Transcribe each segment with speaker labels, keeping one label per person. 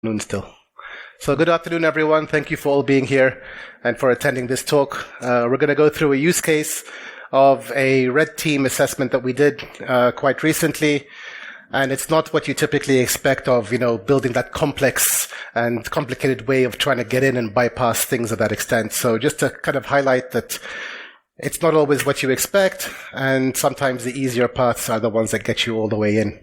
Speaker 1: Noon still. So good afternoon, everyone. Thank you for all being here and for attending this talk. We're going to go through a use case of a red team assessment that we did quite recently. And it's not what you typically expect of, building that complex and complicated way of trying to get in and bypass things of that extent. So just to kind of highlight that it's not always what you expect, and sometimes the easier paths are the ones that get you all the way in.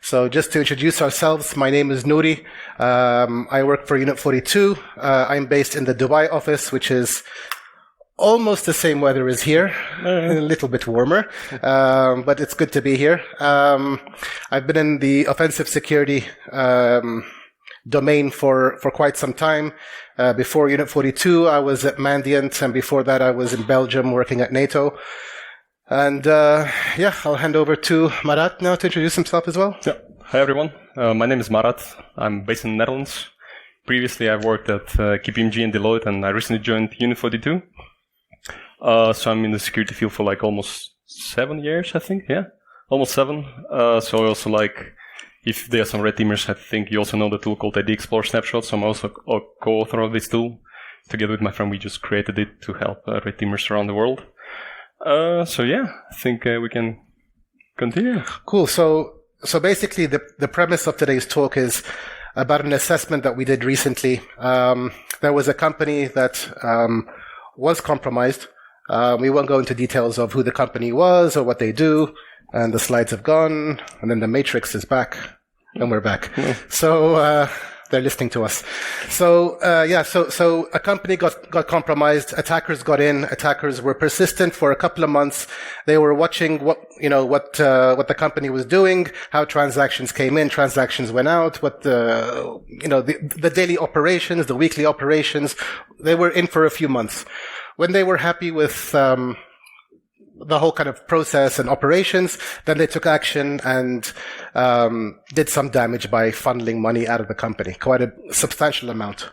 Speaker 1: So just to introduce ourselves, my name is Nuri. I work for Unit 42. I'm based in the Dubai office, which is almost the same weather as here, a little bit warmer, but it's good to be here. I've been in the offensive security domain for quite some time. Before Unit 42, I was at Mandiant, and before that, I was in Belgium working at NATO. And I'll hand over to Marat now to introduce himself as well.
Speaker 2: Yeah. Hi, everyone. My name is Marat. I'm based in the Netherlands. Previously, I've worked at KPMG and Deloitte, and I recently joined Unit 42. So I'm in the security field for almost 7 years, I think. Yeah, almost 7. So I also if there are some red teamers, I think you also know the tool called ID Explorer Snapshot. So I'm also a co-author of this tool. Together with my friend, we just created it to help red teamers around the world. I think we can continue.
Speaker 1: Cool. So basically the premise of today's talk is about an assessment that we did recently. There was a company that was compromised. We won't go into details of who the company was or what they do, and the slides have gone, and then the matrix is back, and we're back. Yeah. So they're listening to us. So a company got compromised. Attackers got in. Attackers were persistent for a couple of months. They were watching what the company was doing, how transactions came in, transactions went out, what the daily operations, the weekly operations. They were in for a few months. When they were happy with the whole kind of process and operations, then they took action and did some damage by funneling money out of the company, quite a substantial amount.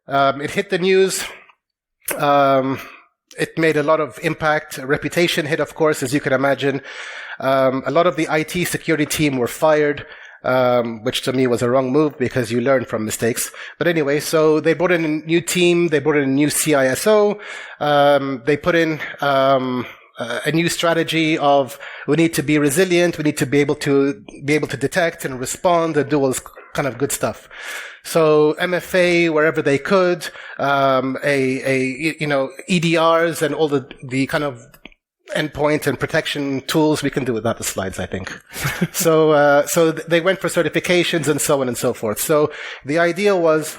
Speaker 1: It hit the news. It made a lot of impact. A reputation hit, of course, as you can imagine. A lot of the IT security team were fired, which to me was a wrong move because you learn from mistakes. But anyway, so they brought in a new team. They brought in a new CISO. They put in a new strategy of we need to be resilient, we need to be able to detect and respond and do all this kind of good stuff. So MFA wherever they could, EDRs and all the kind of endpoint and protection tools we can do without the slides, I think. So they went for certifications and so on and so forth. So the idea was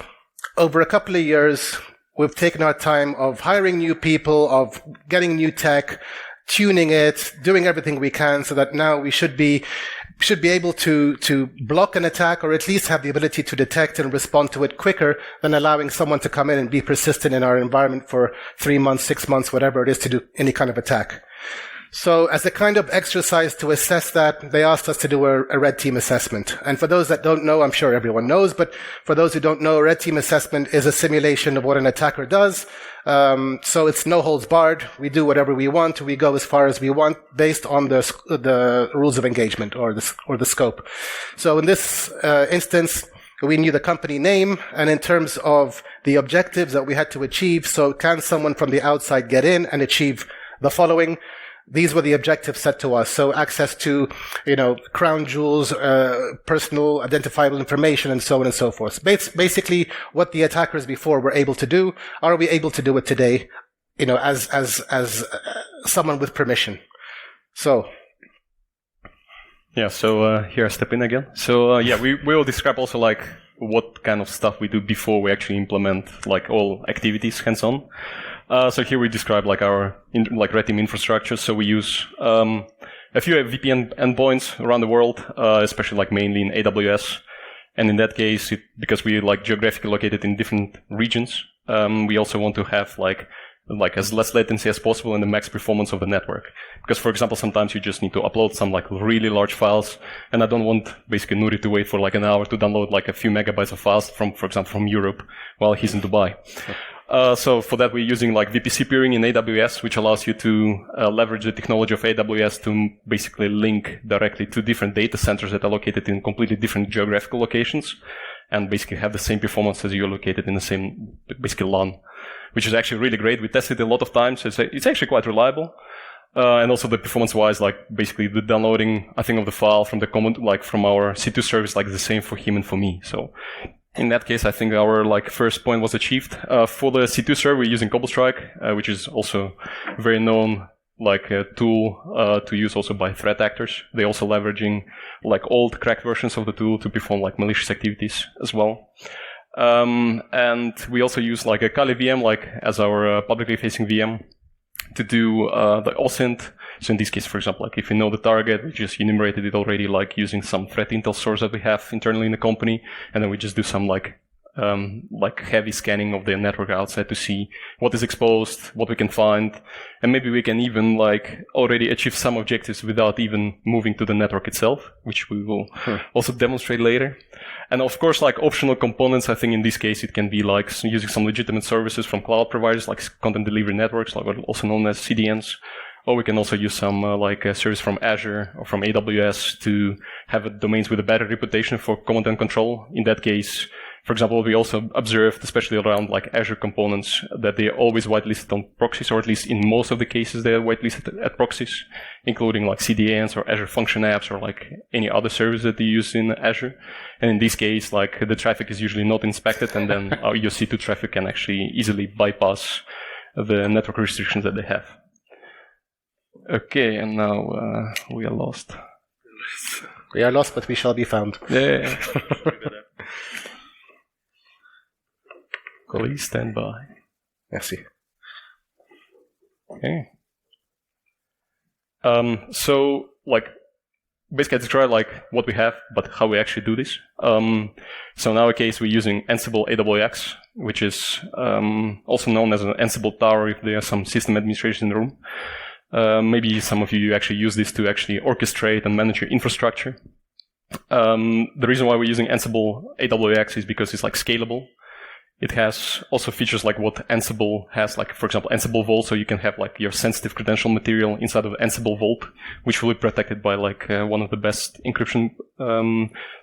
Speaker 1: over a couple of years, we've taken our time of hiring new people, of getting new tech, tuning it, doing everything we can so that now we should be able to block an attack or at least have the ability to detect and respond to it quicker than allowing someone to come in and be persistent in our environment for 3 months, 6 months, whatever it is to do any kind of attack. So as a kind of exercise to assess that, they asked us to do a red team assessment. And for those that don't know, I'm sure everyone knows, but for those who don't know, a red team assessment is a simulation of what an attacker does. So it's no holds barred. We do whatever we want. We go as far as we want based on the rules of engagement or the scope. So in this instance, we knew the company name, and in terms of the objectives that we had to achieve, so can someone from the outside get in and achieve the following? These were the objectives set to us. So access to, crown jewels, personal identifiable information, and so on and so forth. Basically, what the attackers before were able to do, are we able to do it today, as someone with permission? So.
Speaker 2: Yeah, so here I step in again. So we will describe also what kind of stuff we do before we actually implement all activities hands-on. So here we describe our red team infrastructure. So we use a few VPN endpoints around the world, especially mainly in AWS. And in that case, because we geographically located in different regions, we also want to have as less latency as possible and the max performance of the network. Because, for example, sometimes you just need to upload some really large files, and I don't want basically Nuri to wait for an hour to download a few megabytes of files from, for example, from Europe while he's in Dubai. So for that, we're using VPC peering in AWS, which allows you to leverage the technology of AWS to basically link directly to different data centers that are located in completely different geographical locations. and basically have the same performance as you're located in the same, basically LAN, which is actually really great. We tested it a lot of times. It's actually quite reliable. And also the performance-wise, like basically the downloading, I think, of the file from the command, like from our C2 service, like the same for him and for me. So in that case, I think our like first point was achieved. For the C2 server, we're using CobbleStrike, which is also very known like a tool to use also by threat actors. They're also leveraging like old cracked versions of the tool to perform like malicious activities as well. And we also use like a Kali VM like as our publicly facing VM to do the OSINT. So in this case, for example, like if we know the target, we just enumerated it already, like using some threat intel source that we have internally in the company, and then we just do some like heavy scanning of the network outside to see what is exposed, what we can find, and maybe we can even like already achieve some objectives without even moving to the network itself, which we will also demonstrate later. And of course, like optional components, I think in this case it can be like using some legitimate services from cloud providers like content delivery networks, like also known as CDNs. Or we can also use some like a service from Azure or from AWS to have domains with a better reputation for command and control. In that case, for example, we also observed, especially around like Azure components, that they are always whitelisted on proxies, or at least in most of the cases they are whitelisted at proxies, including like CDNs or Azure Function Apps or like any other service that you use in Azure. And in this case, like the traffic is usually not inspected, and then your C2 traffic can actually easily bypass the network restrictions that they have. Okay, and now we are lost.
Speaker 1: We are lost, but we shall be found.
Speaker 2: Yeah. Please stand by.
Speaker 1: Merci.
Speaker 2: Okay. So, like, basically I describe like what we have, but how we actually do this. So in our case, we're using Ansible AWX, which is also known as an Ansible tower if there are some system administrators in the room. Maybe some of you actually use this to actually orchestrate and manage your infrastructure. The reason why we're using Ansible AWX is because it's like scalable. It has also features like what Ansible has, like for example Ansible Vault, so you can have like your sensitive credential material inside of Ansible Vault, which will be protected by like one of the best encryption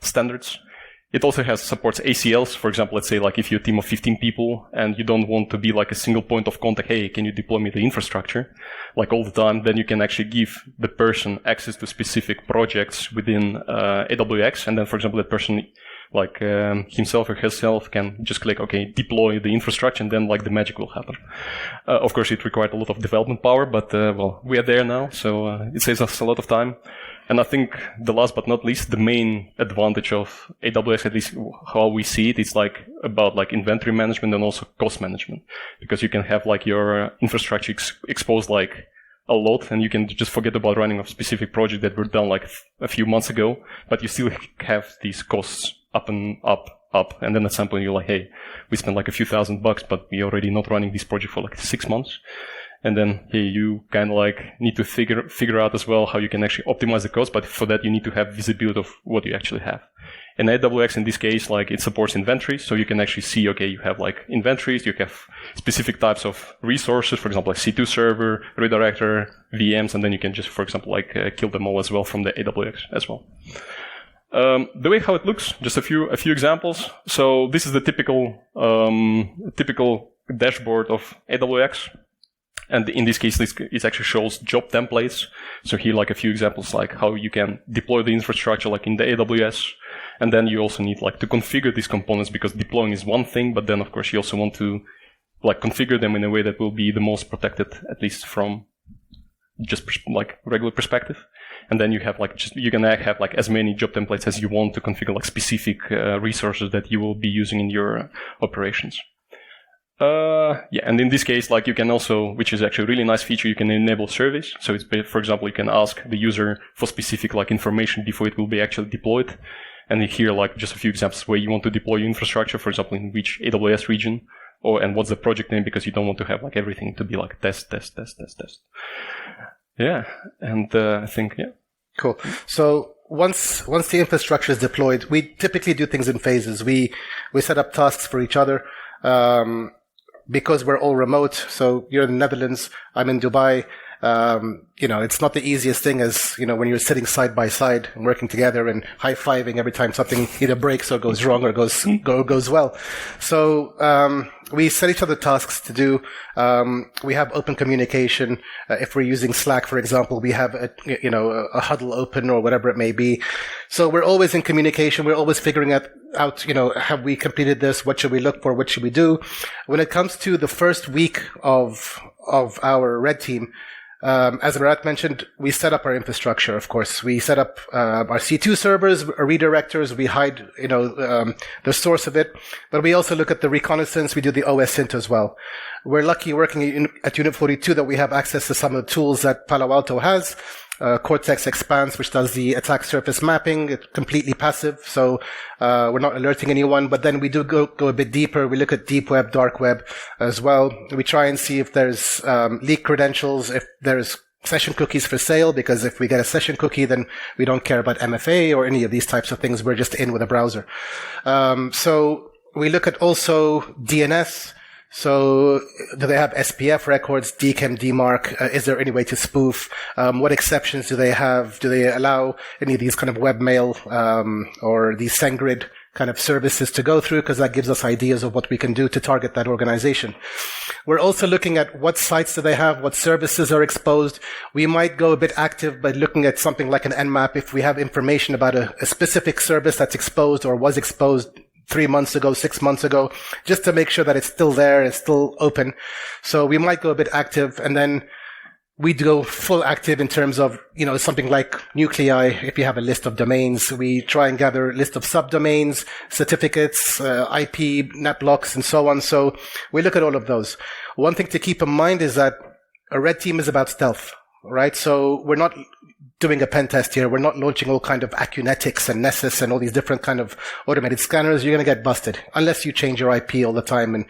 Speaker 2: standards. It also supports ACLs. For example, let's say like if you're a team of 15 people and you don't want to be like a single point of contact, hey, can you deploy me the infrastructure like all the time, then you can actually give the person access to specific projects within AWX, and then for example that person like himself or herself can just click, okay, deploy the infrastructure, and then like the magic will happen. Of course, it required a lot of development power, but well, we are there now, so it saves us a lot of time. And I think the last but not least, the main advantage of AWS, at least how we see it, is like about like inventory management and also cost management, because you can have like your infrastructure exposed like a lot, and you can just forget about running a specific project that were done like a few months ago, but you still have these costs up and up. And then at some point you're like, hey, we spent like a few $1,000, but we're already not running this project for like 6 months. And then, hey, you kind of like need to figure out as well how you can actually optimize the cost, but for that you need to have visibility of what you actually have. And AWX in this case, like it supports inventories, so you can actually see, okay, you have like inventories, you have specific types of resources, for example, like C2 server, redirector, VMs, and then you can just, for example, like kill them all as well from the AWX as well. The way how it looks, just a few examples. So this is the typical dashboard of AWX. And in this case, it actually shows job templates. So here, like a few examples, like how you can deploy the infrastructure, like in the AWS. And then you also need like to configure these components, because deploying is one thing, but then of course you also want to like configure them in a way that will be the most protected, at least from just like regular perspective. And then you have like you can have like as many job templates as you want to configure like specific resources that you will be using in your operations. Yeah, and in this case, like you can also, which is actually a really nice feature, you can enable surveys. So it's, for example, you can ask the user for specific like information before it will be actually deployed. And here, like just a few examples where you want to deploy your infrastructure, for example, in which AWS region, and what's the project name, because you don't want to have like everything to be like test. Yeah, and I think, yeah.
Speaker 1: Cool. So once the infrastructure is deployed, we typically do things in phases. We set up tasks for each other. Because we're all remote, so you're in the Netherlands, I'm in Dubai, It's not the easiest thing as, when you're sitting side by side and working together and high-fiving every time something either breaks or goes wrong or goes well. So, we set each other tasks to do. We have open communication. If we're using Slack, for example, we have a huddle open or whatever it may be. So we're always in communication. We're always figuring out, have we completed this? What should we look for? What should we do? When it comes to the first week of our red team, as Marat mentioned, we set up our infrastructure, of course. We set up our C2 servers, our redirectors. We hide, the source of it. But we also look at the reconnaissance. We do the OSINT as well. We're lucky working at Unit 42 that we have access to some of the tools that Palo Alto has. Cortex Expanse, which does the attack surface mapping. It's completely passive, so we're not alerting anyone. But then we do go a bit deeper. We look at deep web, dark web as well. We try and see if there's leaked credentials, if there's session cookies for sale, because if we get a session cookie, then we don't care about MFA or any of these types of things. We're just in with a browser. So we look at also DNS. So, do they have SPF records, DKIM, DMARC? Is there any way to spoof? What exceptions do they have? Do they allow any of these kind of webmail, or these SendGrid kind of services to go through? Because that gives us ideas of what we can do to target that organization. We're also looking at what sites do they have, what services are exposed. We might go a bit active by looking at something like an Nmap if we have information about a specific service that's exposed or was exposed 3 months ago, 6 months ago, just to make sure that it's still there, it's still open. So we might go a bit active, and then we go full active in terms of, something like nuclei. If you have a list of domains, we try and gather a list of subdomains, certificates, IP, net blocks, and so on. So we look at all of those. One thing to keep in mind is that a red team is about stealth, right? So we're not doing a pen test here. We're not launching all kind of Acunetics and Nessus and all these different kind of automated scanners. You're going to get busted unless you change your IP all the time. And,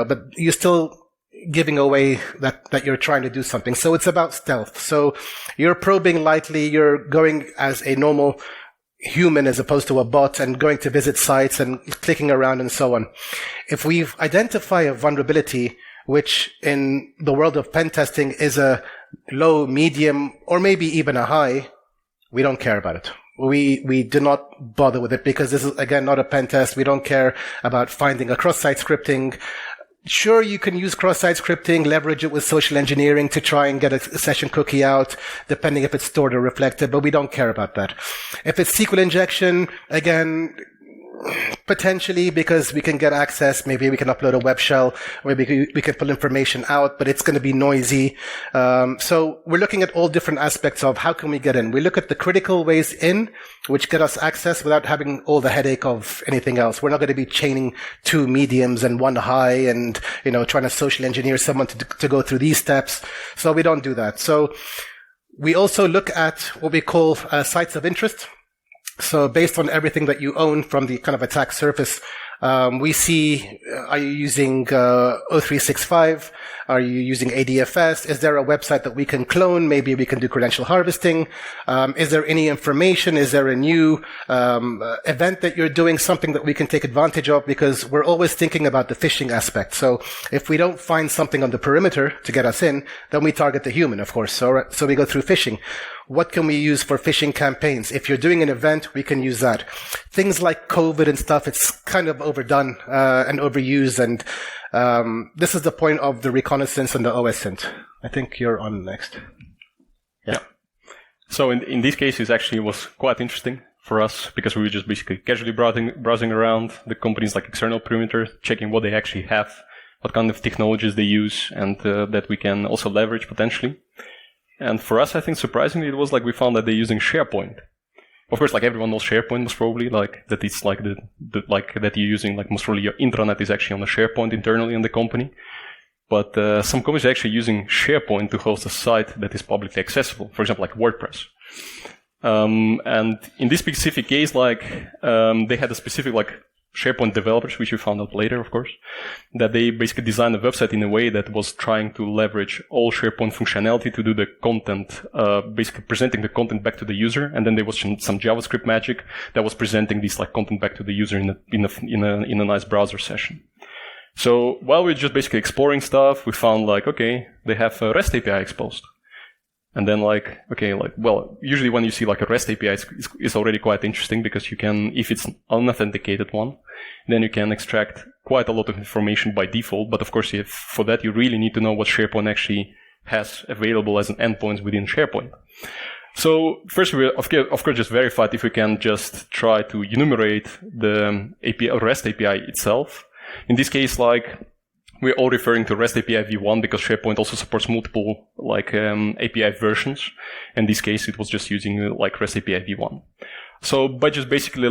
Speaker 1: but you're still giving away that you're trying to do something. So it's about stealth. So you're probing lightly. You're going as a normal human as opposed to a bot and going to visit sites and clicking around and so on. If we identify a vulnerability, which in the world of pen testing is a low, medium, or maybe even a high, we don't care about it. We do not bother with it because this is, again, not a pen test. We don't care about finding a cross-site scripting. Sure, you can use cross-site scripting, leverage it with social engineering to try and get a session cookie out, depending if it's stored or reflected, but we don't care about that. If it's SQL injection, again, potentially, because we can get access, maybe we can upload a web shell, maybe we can pull information out, but it's going to be noisy. So we're looking at all different aspects of how can we get in. We look at the critical ways in, which get us access without having all the headache of anything else. We're not going to be chaining 2 mediums and 1 high and, trying to social engineer someone to go through these steps. So we don't do that. So we also look at what we call sites of interest. So based on everything that you own from the kind of attack surface, we see, are you using O365? Are you using ADFS? Is there a website that we can clone? Maybe we can do credential harvesting. Is there any information? Is there a new event that you're doing, something that we can take advantage of? Because we're always thinking about the phishing aspect. So if we don't find something on the perimeter to get us in, then we target the human, of course. So we go through phishing. What can we use for phishing campaigns? If you're doing an event, we can use that. Things like COVID and stuff, it's kind of overdone and overused. And this is the point of the reconnaissance and the OSINT. I think you're on next.
Speaker 2: Yeah. So in these cases, actually, it was quite interesting for us because we were just basically casually browsing around the company's like external perimeter, checking what they actually have, what kind of technologies they use, and that we can also leverage potentially. And for us, I think surprisingly, it was like we found that they're using SharePoint. Of course, like everyone knows SharePoint most probably, like that it's like like that you're using, like most probably your intranet is actually on the SharePoint internally in the company. But some companies are actually using SharePoint to host a site that is publicly accessible, for example, like WordPress. And in this specific case, like they had a specific like SharePoint developers, which we found out later, of course, that they basically designed a website in a way that was trying to leverage all SharePoint functionality to do the content, basically presenting the content back to the user. And then there was some JavaScript magic that was presenting this like content back to the user in a nice browser session. So while we're just basically exploring stuff, we found like, okay, they have a REST API exposed. And then usually when you see like a REST API, it's already quite interesting because you can, if it's an unauthenticated one, then you can extract quite a lot of information by default. But of course, for that, you really need to know what SharePoint actually has available as an endpoint within SharePoint. So first, we of course just verified if we can just try to enumerate the REST API itself. In this case, we're all referring to REST API v1 because SharePoint also supports multiple API versions. In this case, it was just using REST API v1. So by just basically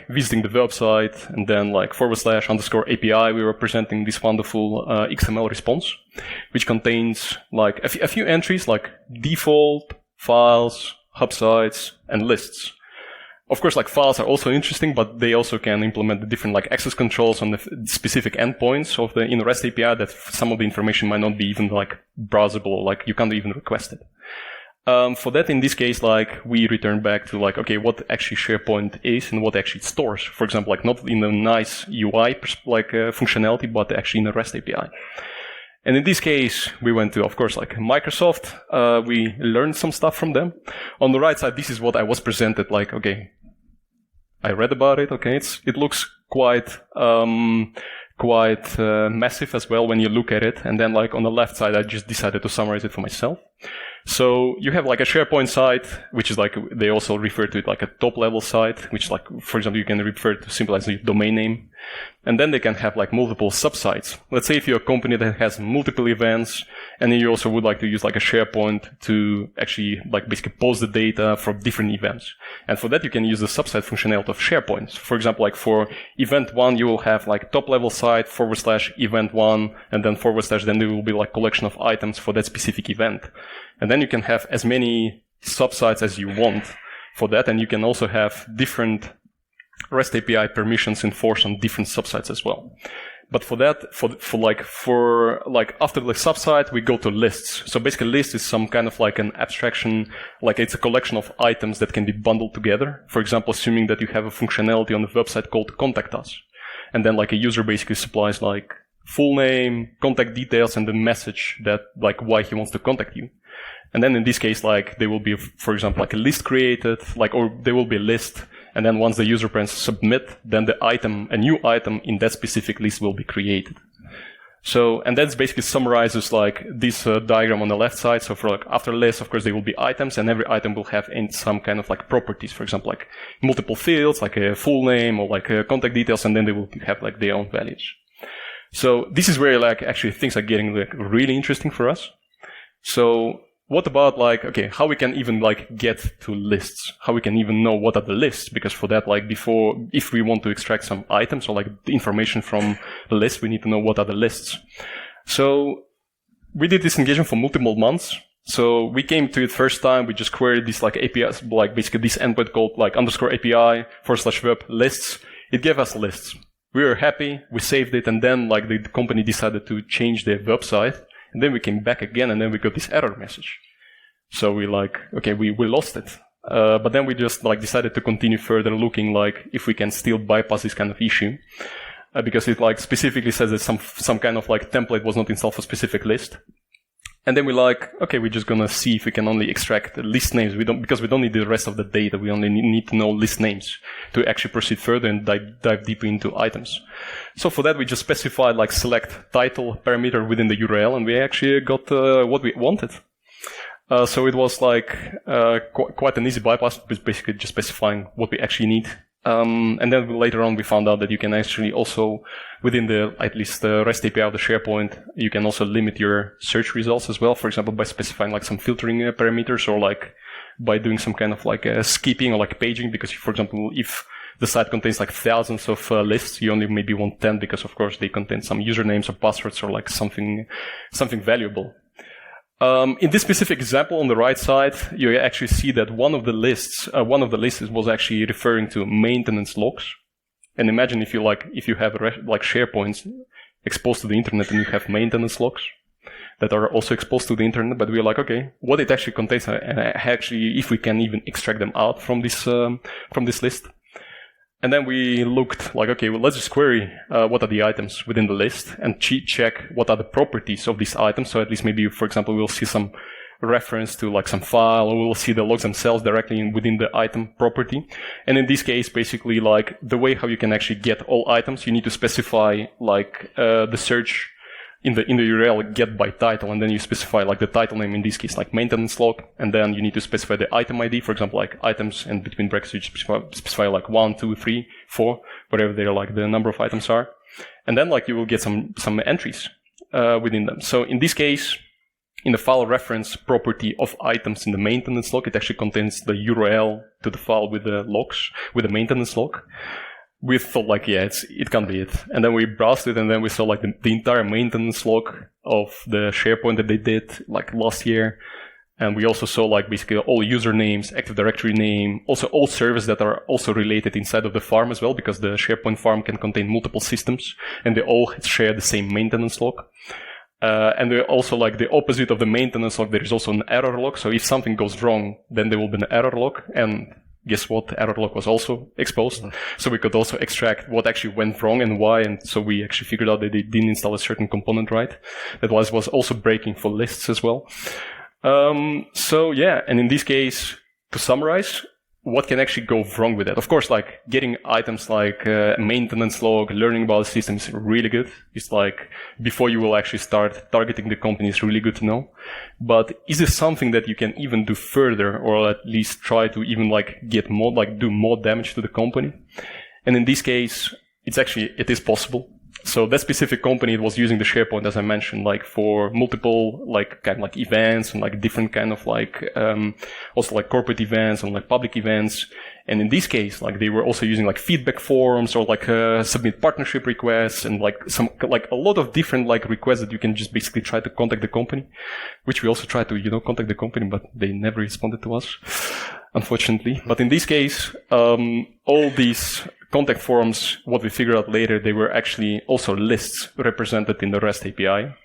Speaker 2: visiting the website and then /_API, we were presenting this wonderful XML response, which contains a few entries like default, files, hub sites, and lists. Of course, files are also interesting, but they also can implement the different access controls on the specific endpoints of in the REST API that some of the information might not be even browsable, you can't even request it. For that, in this case, we return back to what actually SharePoint is and what actually it stores. For example, not in a nice UI functionality, but actually in a REST API. And in this case, we went to, of course, Microsoft. We learned some stuff from them. On the right side, this is what I was presented. I read about it. Okay, it looks quite massive as well when you look at it. And then on the left side, I just decided to summarize it for myself. So you have a SharePoint site, which is they also refer to it a top level site, which for example, you can refer to simply as a domain name. And then they can have multiple subsites. Let's say if you're a company that has multiple events and then you also would like to use a SharePoint to actually basically post the data from different events. And for that, you can use the subsite functionality of SharePoint. For example, for event 1, you will have top level site /event1 and then / then there will be collection of items for that specific event. And then you can have as many subsites as you want for that. And you can also have different REST API permissions enforced on different subsites as well. But for that, after the subsite, we go to lists. So basically list is some kind of an abstraction, it's a collection of items that can be bundled together. For example, assuming that you have a functionality on the website called Contact Us. And then a user basically supplies full name, contact details, and the message that why he wants to contact you. And then in this case, there will be, for example, a list created, or there will be a list. And then once the user presses submit, then a new item in that specific list will be created. So, and that basically summarizes this diagram on the left side. So for after list, of course, there will be items and every item will have some kind of properties. For example, multiple fields, a full name or contact details, and then they will have their own values. So this is where actually things are getting really interesting for us. So what about how we can even get to lists? How we can even know what are the lists? Because for that, before, if we want to extract some items or the information from the list, we need to know what are the lists. So we did this engagement for multiple months. So we came to it first time. We just queried this APIs, basically this endpoint called _API /web lists. It gave us lists. We were happy. We saved it. And then the company decided to change their website. And then we came back again, and then we got this error message. So we okay, we lost it. But then we just decided to continue further looking if we can still bypass this kind of issue. Because it specifically says that some kind of template was not installed for specific list. And then we okay, we're just gonna see if we can only extract list names. Because we don't need the rest of the data. We only need to know list names to actually proceed further and dive deeper into items. So for that, we just specified select title parameter within the URL, and we actually got what we wanted. So it was quite an easy bypass, basically just specifying what we actually need. And then later on, we found out that you can actually also, within at least the REST API of the SharePoint, you can also limit your search results as well. For example, by specifying some filtering parameters, or by doing some kind of skipping or paging. Because, for example, if the site contains thousands of lists, you only maybe want 10 because, of course, they contain some usernames or passwords or something valuable. In this specific example on the right side, you actually see that one of the lists was actually referring to maintenance logs. And imagine if you have SharePoints exposed to the internet and you have maintenance logs that are also exposed to the internet, but we're okay, what it actually contains, and actually if we can even extract them out from this list. And then we looked okay, well, let's just query what are the items within the list and check what are the properties of these items. So at least maybe, for example, we'll see some reference to like some file, or we'll see the logs themselves directly within the item property. And in this case, basically like the way how you can actually get all items, you need to specify like the search in the URL get by title, and then you specify like the title name, in this case like maintenance log, and then you need to specify the item ID, for example like items, and between brackets you specify like 1, 2, 3, 4, whatever they're like the number of items are, and then like you will get some entries within them. So in this case, in the file reference property of items in the maintenance log, it actually contains the URL to the file with the logs, with the maintenance log. We thought like, yeah, it can't be it. And then we browsed it, and then we saw like the entire maintenance log of the SharePoint that they did like last year. And we also saw like basically all usernames, Active Directory name, also all servers that are also related inside of the farm as well, because the SharePoint farm can contain multiple systems and they all share the same maintenance log. And they're also like the opposite of the maintenance log, there is also an error log. So if something goes wrong, then there will be an error log. And guess what? Error log was also exposed. So we could also extract what actually went wrong and why. And so we actually figured out that they didn't install a certain component right. That was also breaking for lists as well. So yeah, and in this case, to summarize, what can actually go wrong with that? Of course, like getting items like maintenance log, learning about the system is really good. It's like before you will actually start targeting the company, it's really good to know. But is this something that you can even do further, or at least try to even like get more, like do more damage to the company? And in this case, it is possible. So that specific company, it was using the SharePoint, as I mentioned, like for multiple, like kind of like events and like different kind of like, also like corporate events and like public events. And in this case, like they were also using like feedback forms or like submit partnership requests and like a lot of different like requests that you can just basically try to contact the company, which we also tried to, contact the company, but they never responded to us, unfortunately. But in this case, all these contact forms, what we figured out later, they were actually also lists represented in the REST API.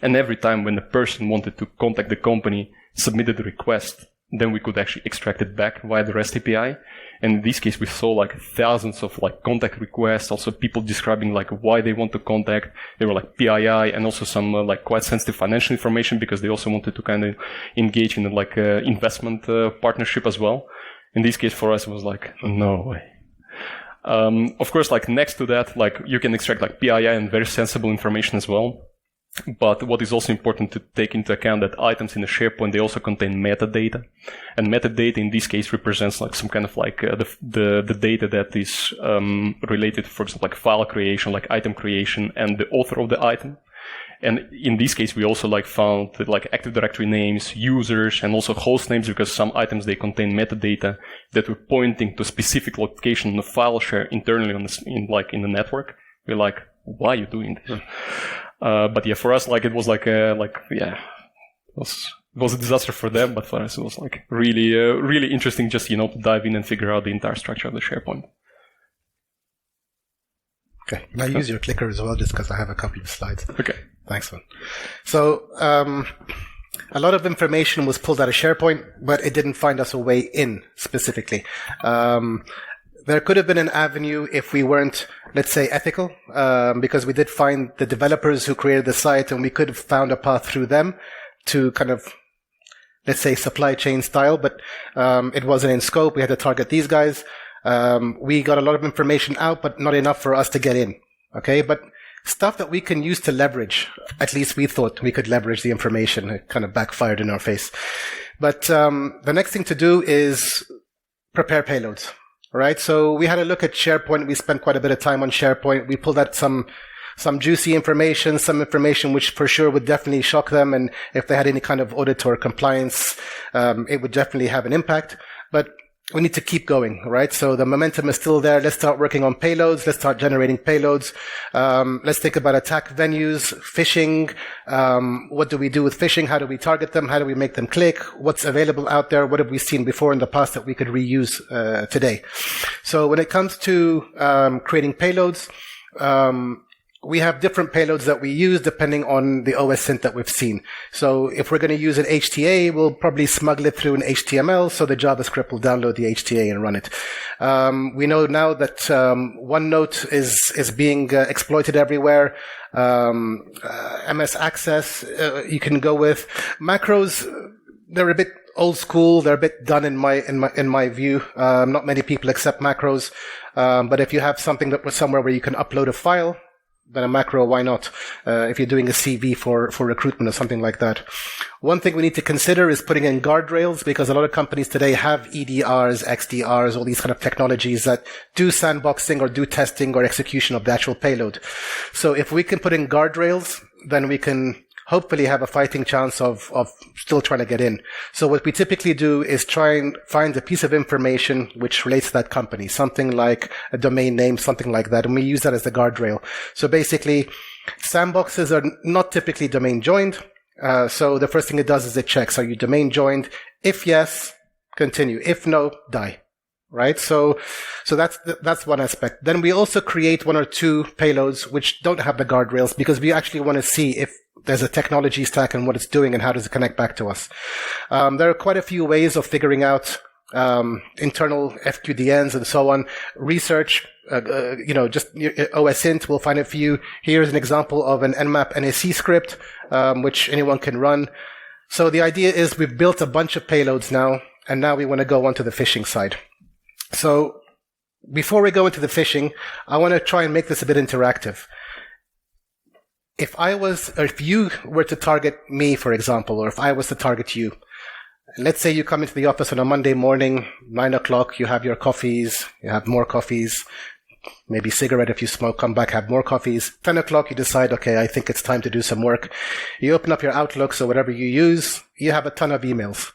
Speaker 2: And every time when the person wanted to contact the company, submitted a request, then we could actually extract it back via the REST API. And in this case, we saw like thousands of like contact requests, also people describing like why they want to contact. They were like PII and also some like quite sensitive financial information, because they also wanted to kind of engage in like investment partnership as well. In this case, for us, it was like, no way. Of course, like next to that, like you can extract like PII and very sensible information as well. But what is also important to take into account that items in the SharePoint, they also contain metadata. And metadata in this case represents like some kind of like the data that is related, for example, like file creation, like item creation, and the author of the item. And in this case, we also like found that like Active Directory names, users, and also host names, because some items, they contain metadata that were pointing to a specific location in the file share internally in the network. We're like, why are you doing this? But yeah, for us, like it was it was a disaster for them, but for us it was like really, really interesting just, to dive in and figure out the entire structure of the SharePoint.
Speaker 1: Okay. Can I use your clicker as well, just because I have a couple of slides?
Speaker 2: Okay.
Speaker 1: Thanks, man. So, a lot of information was pulled out of SharePoint, but it didn't find us a way in specifically. There could have been an avenue if we weren't, let's say, ethical, because we did find the developers who created the site, and we could have found a path through them to kind of, let's say, supply chain style, but it wasn't in scope. We had to target these guys. We got a lot of information out, but not enough for us to get in. Okay, but stuff that we can use to leverage. At least we thought we could leverage the information. It kind of backfired in our face. But the next thing to do is prepare payloads. Right? So we had a look at SharePoint. We spent quite a bit of time on SharePoint. We pulled out some juicy information, some information which for sure would definitely shock them. And if they had any kind of audit or compliance, it would definitely have an impact. But we need to keep going, right? So the momentum is still there. Let's start working on payloads. Let's start generating payloads. Let's think about attack venues, phishing. What do we do with phishing? How do we target them? How do we make them click? What's available out there? What have we seen before in the past that we could reuse today? So when it comes to creating payloads, we have different payloads that we use depending on the OS synth that we've seen. So if we're going to use an HTA, we'll probably smuggle it through an HTML, so the JavaScript will download the HTA and run it. We know now that OneNote is being exploited everywhere. MS Access you can go with. Macros, they're a bit old school. They're a bit done in my view. Not many people accept macros. But if you have something that was somewhere where you can upload a file, then a macro, why not? If you're doing a CV for recruitment or something like that. One thing we need to consider is putting in guardrails, because a lot of companies today have EDRs, XDRs, all these kind of technologies that do sandboxing or do testing or execution of the actual payload. So if we can put in guardrails, then we can hopefully have a fighting chance of still trying to get in. So what we typically do is try and find a piece of information which relates to that company, something like a domain name, something like that, and we use that as the guardrail. So basically, sandboxes are not typically domain joined. So the first thing it does is it checks, are you domain joined? If yes, continue. If no, die. Right? So that's one aspect. Then we also create one or two payloads which don't have the guardrails, because we actually want to see if there's a technology stack and what it's doing and how does it connect back to us. There are quite a few ways of figuring out internal FQDNs and so on. Research, just OSINT will find it for you. Here's an example of an Nmap NAC script, which anyone can run. So the idea is we've built a bunch of payloads now, and now we want to go onto the phishing side. So before we go into the phishing, I want to try and make this a bit interactive. If you were to target me, for example, or if I was to target you, let's say you come into the office on a Monday morning, 9 o'clock, you have your coffees, you have more coffees, maybe cigarette if you smoke, come back, have more coffees. 10 o'clock, you decide, okay, I think it's time to do some work. You open up your Outlook, so whatever you use, you have a ton of emails.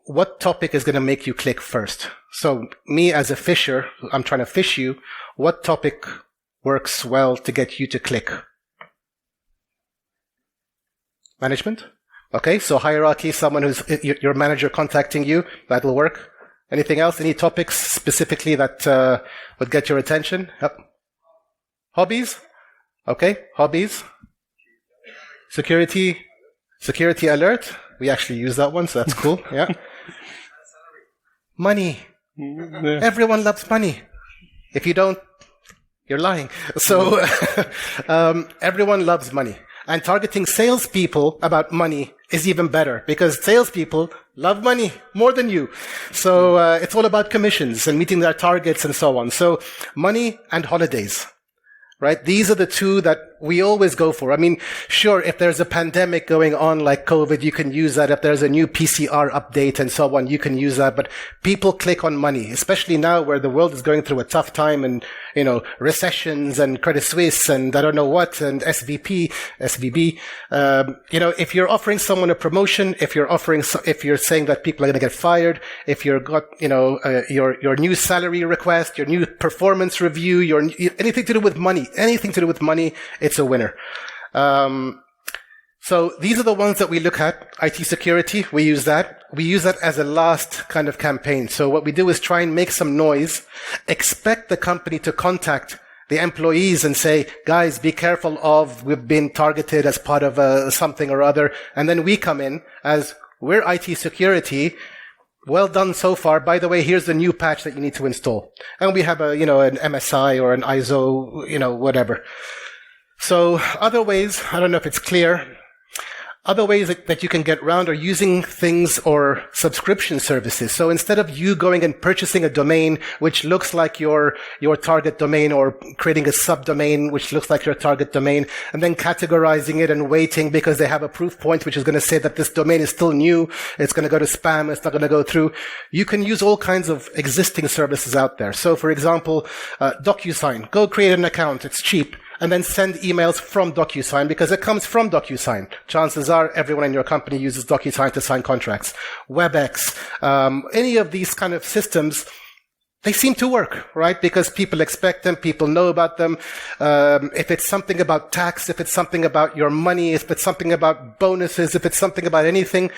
Speaker 1: What topic is going to make you click first? So me as a fisher, I'm trying to fish you. What topic works well to get you to click? Management? Okay, so hierarchy, someone who's your manager contacting you, that'll work. Anything else? Any topics specifically that would get your attention? Yep. Hobbies? Okay, hobbies. Security alert. We actually use that one, so that's cool. Yeah. Money. Yeah. Everyone loves money. If you don't, you're lying. So everyone loves money. And targeting salespeople about money is even better, because salespeople love money more than you. So it's all about commissions and meeting their targets and so on. So money and holidays, right? These are the two that we always go for. I mean, sure, if there's a pandemic going on like COVID, you can use that. If there's a new PCR update and so on, you can use that. But people click on money, especially now where the world is going through a tough time, and, recessions and Credit Suisse and I don't know what, and SVB. If you're offering someone a promotion, if you're saying that people are going to get fired, if you've got, your new salary request, your new performance review, anything to do with money, it's a winner. So these are the ones that we look at. IT security, we use that. We use that as a last kind of campaign. So what we do is try and make some noise, expect the company to contact the employees and say, guys, be careful we've been targeted as part of something or other. And then we come in as, we're IT security. Well done so far. By the way, here's the new patch that you need to install. And we have an MSI or an ISO, whatever. So other ways, I don't know if it's clear, other ways that you can get around are using things or subscription services. So instead of you going and purchasing a domain which looks like your target domain, or creating a subdomain which looks like your target domain, and then categorizing it and waiting because they have a proof point which is going to say that this domain is still new, it's going to go to spam, it's not going to go through. You can use all kinds of existing services out there. So for example, DocuSign. Go create an account. It's cheap. And then send emails from DocuSign, because it comes from DocuSign. Chances are everyone in your company uses DocuSign to sign contracts. WebEx, any of these kind of systems, they seem to work, right? Because people expect them, people know about them. If it's something about tax, if it's something about your money, if it's something about bonuses, if it's something about anything,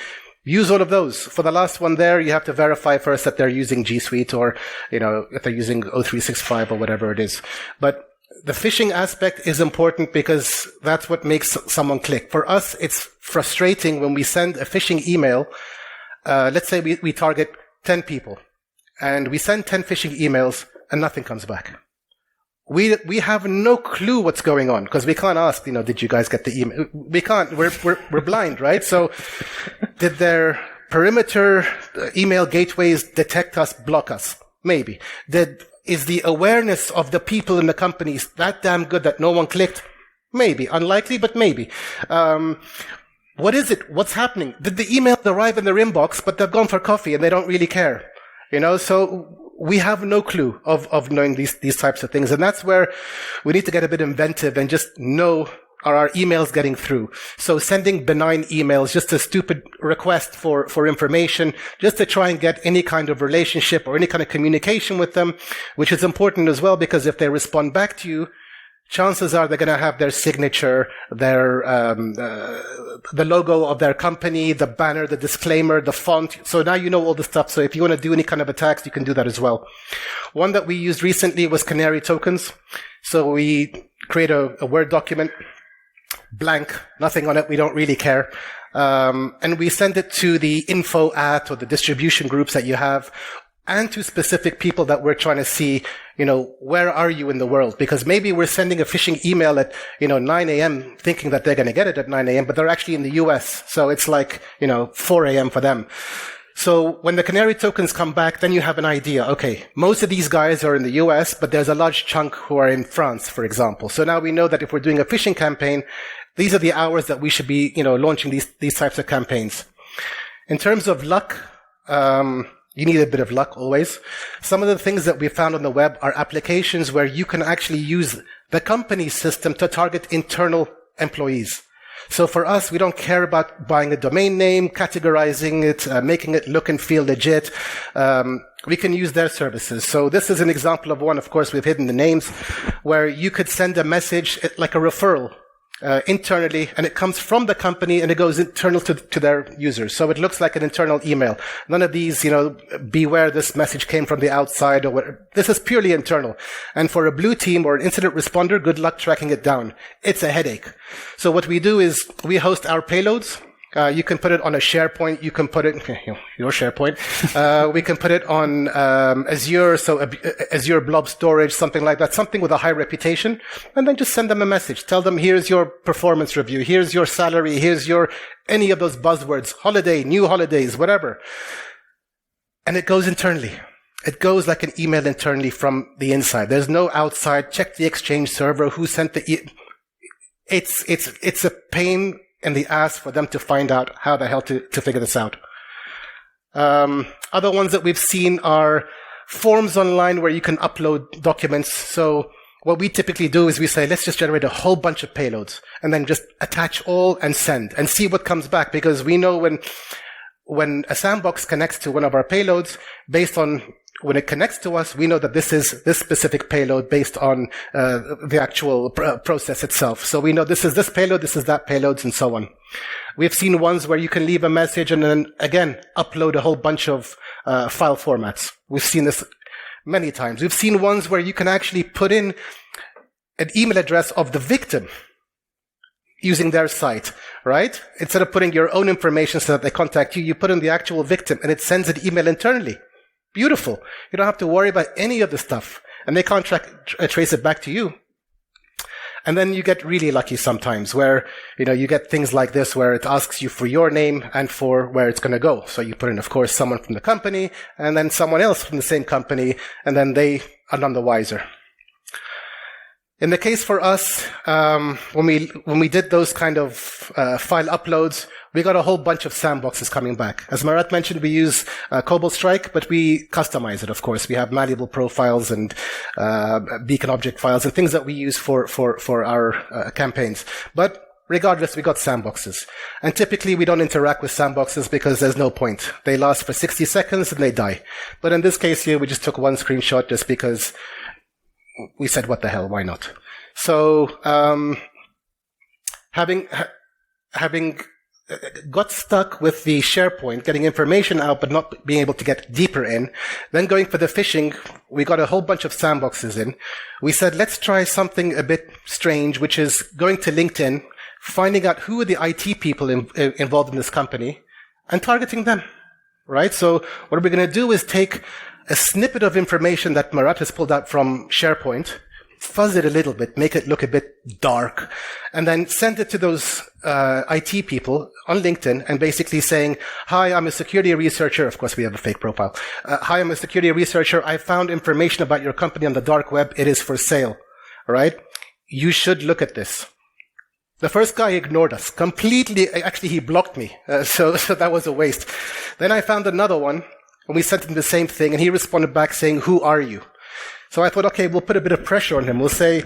Speaker 1: use all of those. For the last one there, you have to verify first that they're using G Suite, or, if they're using O365 or whatever it is. But the phishing aspect is important because that's what makes someone click. For us, it's frustrating when we send a phishing email. Let's say we target 10 people, and we send 10 phishing emails and nothing comes back. we have no clue what's going on because we can't ask, did you guys get the email? We can't. We're blind, right? So did their perimeter email gateways detect us, block us? Maybe. Is the awareness of the people in the companies that damn good that no one clicked? Maybe. Unlikely, but maybe. What is it? What's happening? Did the emails arrive in their inbox, but they've gone for coffee and they don't really care? So we have no clue of knowing these types of things. And that's where we need to get a bit inventive and just know, are our emails getting through? So sending benign emails, just a stupid request for information, just to try and get any kind of relationship or any kind of communication with them, which is important as well, because if they respond back to you, chances are they're going to have their signature, their the logo of their company, the banner, the disclaimer, the font. So now you know all the stuff. So if you want to do any kind of attacks, you can do that as well. One that we used recently was canary tokens. So we create a Word document, blank, nothing on it. We don't really care. And we send it to the info at or the distribution groups that you have, and to specific people that we're trying to see, where are you in the world? Because maybe we're sending a phishing email at, 9 a.m. thinking that they're going to get it at 9 a.m., but they're actually in the US. So it's like, 4 a.m. for them. So when the canary tokens come back, then you have an idea. Okay, most of these guys are in the US, but there's a large chunk who are in France, for example. So now we know that if we're doing a phishing campaign, these are the hours that we should be, launching these types of campaigns. In terms of luck, you need a bit of luck always. Some of the things that we found on the web are applications where you can actually use the company system to target internal employees. So for us, we don't care about buying a domain name, categorizing it, making it look and feel legit. We can use their services. So this is an example of one, of course, we've hidden the names, where you could send a message like a referral internally, and it comes from the company and it goes internal to their users. So it looks like an internal email. None of these, beware this message came from the outside or whatever. This is purely internal. And for a blue team or an incident responder, good luck tracking it down. It's a headache. So what we do is we host our payloads. You can put it on a SharePoint. You can put it, your SharePoint. We can put it on Azure, so Azure Blob Storage, something like that, something with a high reputation. And then just send them a message. Tell them, here's your performance review. Here's your salary. Here's any of those buzzwords, holiday, new holidays, whatever. And it goes internally. It goes like an email internally from the inside. There's no outside. Check the Exchange server. Who sent the It's a pain in the ass for them to find out how the hell to figure this out. Other ones that we've seen are forms online where you can upload documents. So what we typically do is we say, let's just generate a whole bunch of payloads and then just attach all and send and see what comes back. Because we know when a sandbox connects to one of our payloads, based on when it connects to us, we know that this is this specific payload based on the actual process itself. So we know this is this payload, this is that payload, and so on. We've seen ones where you can leave a message and then, again, upload a whole bunch of file formats. We've seen this many times. We've seen ones where you can actually put in an email address of the victim using their site, right? Instead of putting your own information so that they contact you, you put in the actual victim and it sends an email internally. Beautiful. You don't have to worry about any of the stuff. And they can't trace it back to you. And then you get really lucky sometimes where, you get things like this where it asks you for your name and for where it's going to go. So you put in, of course, someone from the company and then someone else from the same company, and then they are none the wiser. In the case for us, when we did those kind of file uploads, we got a whole bunch of sandboxes coming back. As Marat mentioned, we use Cobalt Strike, but we customize it, of course. We have malleable profiles and beacon object files and things that we use for our campaigns. But regardless, we got sandboxes. And typically, we don't interact with sandboxes because there's no point. They last for 60 seconds and they die. But in this case here, we just took one screenshot just because we said, what the hell, why not? So having got stuck with the SharePoint, getting information out, but not being able to get deeper in. Then going for the phishing, we got a whole bunch of sandboxes in. We said, let's try something a bit strange, which is going to LinkedIn, finding out who are the IT people involved in this company, and targeting them, right? So what we're going to do is take a snippet of information that Marat has pulled out from SharePoint, fuzz it a little bit, make it look a bit dark, and then send it to those IT people on LinkedIn and basically saying, hi, I'm a security researcher. Of course, we have a fake profile. Hi, I'm a security researcher. I found information about your company on the dark web. It is for sale. All right? You should look at this. The first guy ignored us completely. Actually, he blocked me. So that was a waste. Then I found another one, and we sent him the same thing, and he responded back saying, who are you? So I thought, okay, we'll put a bit of pressure on him. We'll say,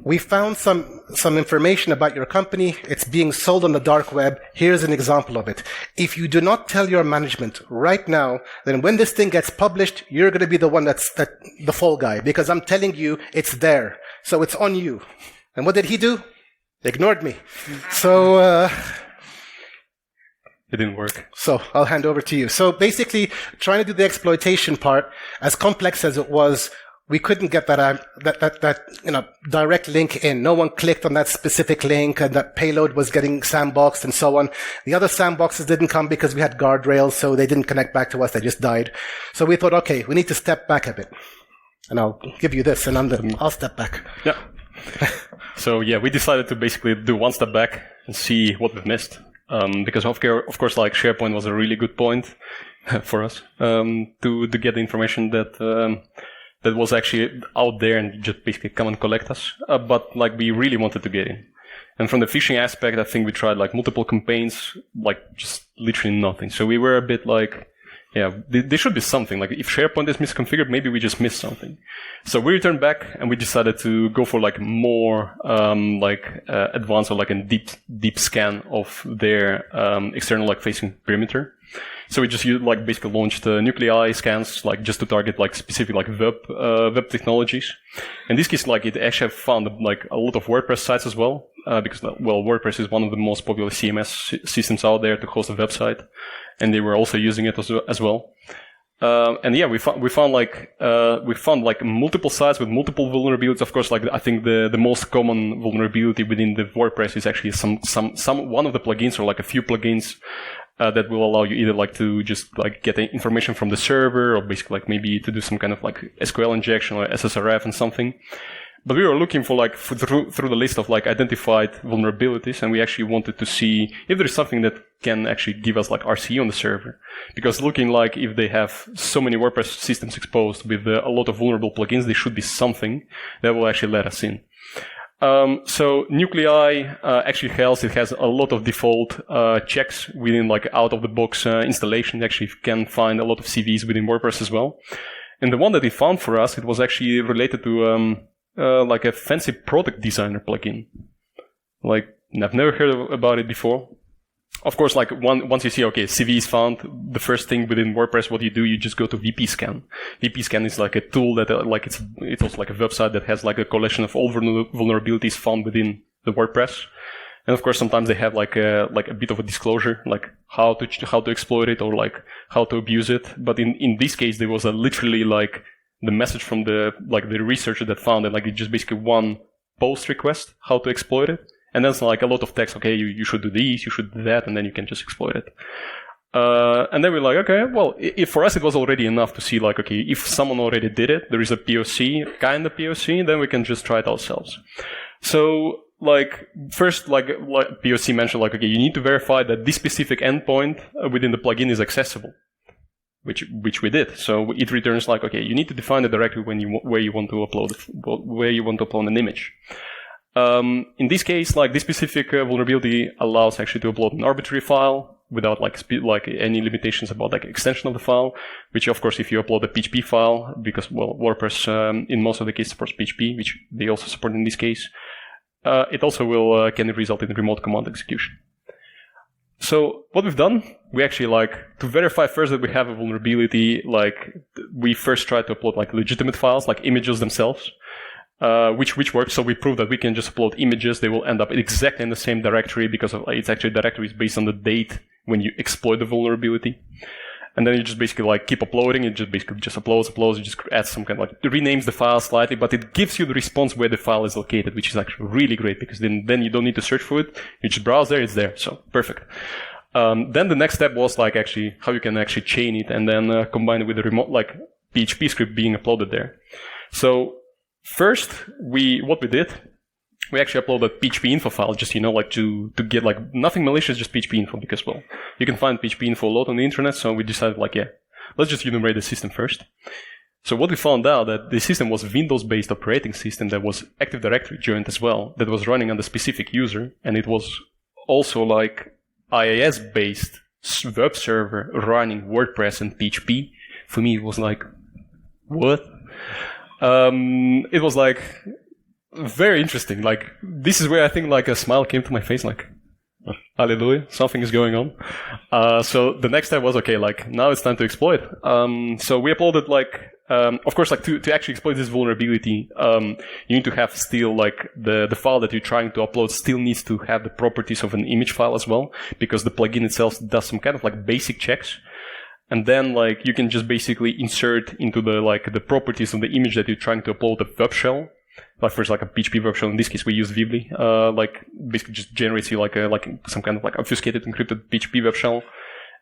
Speaker 1: we found some information about your company. It's being sold on the dark web. Here's an example of it. If you do not tell your management right now, then when this thing gets published, you're going to be the one that's the fall guy, because I'm telling you it's there. So it's on you. And what did he do? Ignored me. So,
Speaker 2: it didn't work.
Speaker 1: So I'll hand over to you. So basically, trying to do the exploitation part, as complex as it was, we couldn't get that direct link in. No one clicked on that specific link, and that payload was getting sandboxed and so on. The other sandboxes didn't come because we had guardrails, so they didn't connect back to us. They just died. So we thought, okay, we need to step back a bit. And I'll give you this, and I'll step back.
Speaker 2: Yeah. So yeah, we decided to basically do one step back and see what we've missed. Because of course, like SharePoint was a really good point for us to get the information that was actually out there and just basically come and collect us. But like we really wanted to get in. And from the phishing aspect, I think we tried like multiple campaigns, like just literally nothing. So we were a bit like, yeah, there should be something. Like if SharePoint is misconfigured, maybe we just missed something. So we returned back and we decided to go for like more advanced or like a deep scan of their external like facing perimeter. So we just basically launched nuclei scans, like just to target like specific like web technologies. In this case, like it actually found like a lot of WordPress sites as well, because WordPress is one of the most popular CMS systems out there to host a website, and they were also using it as well. And yeah, we found multiple sites with multiple vulnerabilities. Of course, like I think the most common vulnerability within the WordPress is actually one of the plugins or like a few plugins that will allow you either like to just like get the information from the server or basically like maybe to do some kind of like SQL injection or SSRF and something. But we were looking for like through the list of like identified vulnerabilities, and we actually wanted to see if there is something that can actually give us like RCE on the server. Because looking like if they have so many WordPress systems exposed with a lot of vulnerable plugins, there should be something that will actually let us in. So Nuclei actually has a lot of default checks within like out of the box installation. Actually, you can find a lot of CVEs within WordPress as well. And the one that they found for us, it was actually related to like a fancy product designer plugin. Like I've never heard about it before. Of course, like once you see, okay, CV is found, the first thing within WordPress, what you just go to VP Scan. VP Scan is like a tool that like it's also like a website that has like a collection of all vulnerabilities found within the WordPress. And of course, sometimes they have like a bit of a disclosure, like how to exploit it or like how to abuse it. But in this case, there was literally like the message from the researcher that found it, like it's just basically one post request, how to exploit it. And then it's like a lot of text, okay, you should do this, you should do that, and then you can just exploit it. And then we're like, okay, well, if for us it was already enough to see like, okay, if someone already did it, there is a POC, kind of POC, then we can just try it ourselves. So like first, like POC mentioned, like, okay, you need to verify that this specific endpoint within the plugin is accessible, which we did. So it returns like, okay, you need to define the directory where you want to upload an image. In this case, like this specific vulnerability allows actually to upload an arbitrary file without like any limitations about like extension of the file, which of course if you upload a PHP file, because WordPress in most of the cases supports PHP, which they also support in this case, it also can result in remote command execution. So what we've done, we actually like to verify first that we have a vulnerability, like we first try to upload like legitimate files, like images themselves. Which works. So we prove that we can just upload images. They will end up exactly in the same directory because it's actually directory is based on the date when you exploit the vulnerability. And then you just basically like keep uploading. It just basically just uploads. You just add some kind of like, it renames the file slightly, but it gives you the response where the file is located, which is actually really great because then you don't need to search for it. You just browse there, it's there. So perfect. Then the next step was like actually how you can actually chain it and then combine it with the remote, like PHP script being uploaded there. So first, what we did, we actually uploaded PHP info file, just, like to get like nothing malicious, just PHP info, because, well, you can find PHP info a lot on the internet. So we decided like, let's just enumerate the system first. So what we found out that the system was a Windows-based operating system that was Active Directory joined as well, that was running on the specific user, and it was also like IIS-based web server running WordPress and PHP. For me, it was like, what? It was like very interesting. Like, this is where I think like a smile came to my face, like, hallelujah, something is going on. So the next step was, okay, like now it's time to exploit. So we uploaded like, of course, like to actually exploit this vulnerability, you need to have still like the file that you're trying to upload still needs to have the properties of an image file as well, because the plugin itself does some kind of like basic checks. And then like you can just basically insert into the properties of the image that you're trying to upload a web shell. Like first, like a PHP web shell. In this case, we use Vivli. Like basically just generates you like some kind of like obfuscated encrypted PHP web shell.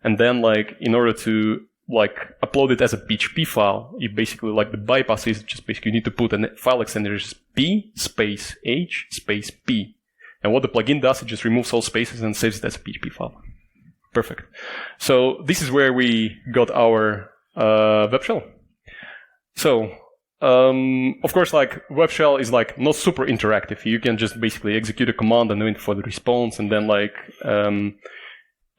Speaker 2: And then like in order to like upload it as a PHP file, you basically like the bypass is just basically you need to put a file extender is p space h space p. And what the plugin does, it just removes all spaces and saves it as a PHP file. Perfect. So this is where we got our web shell. So of course, like web shell is like not super interactive. You can just basically execute a command and wait for the response, and then like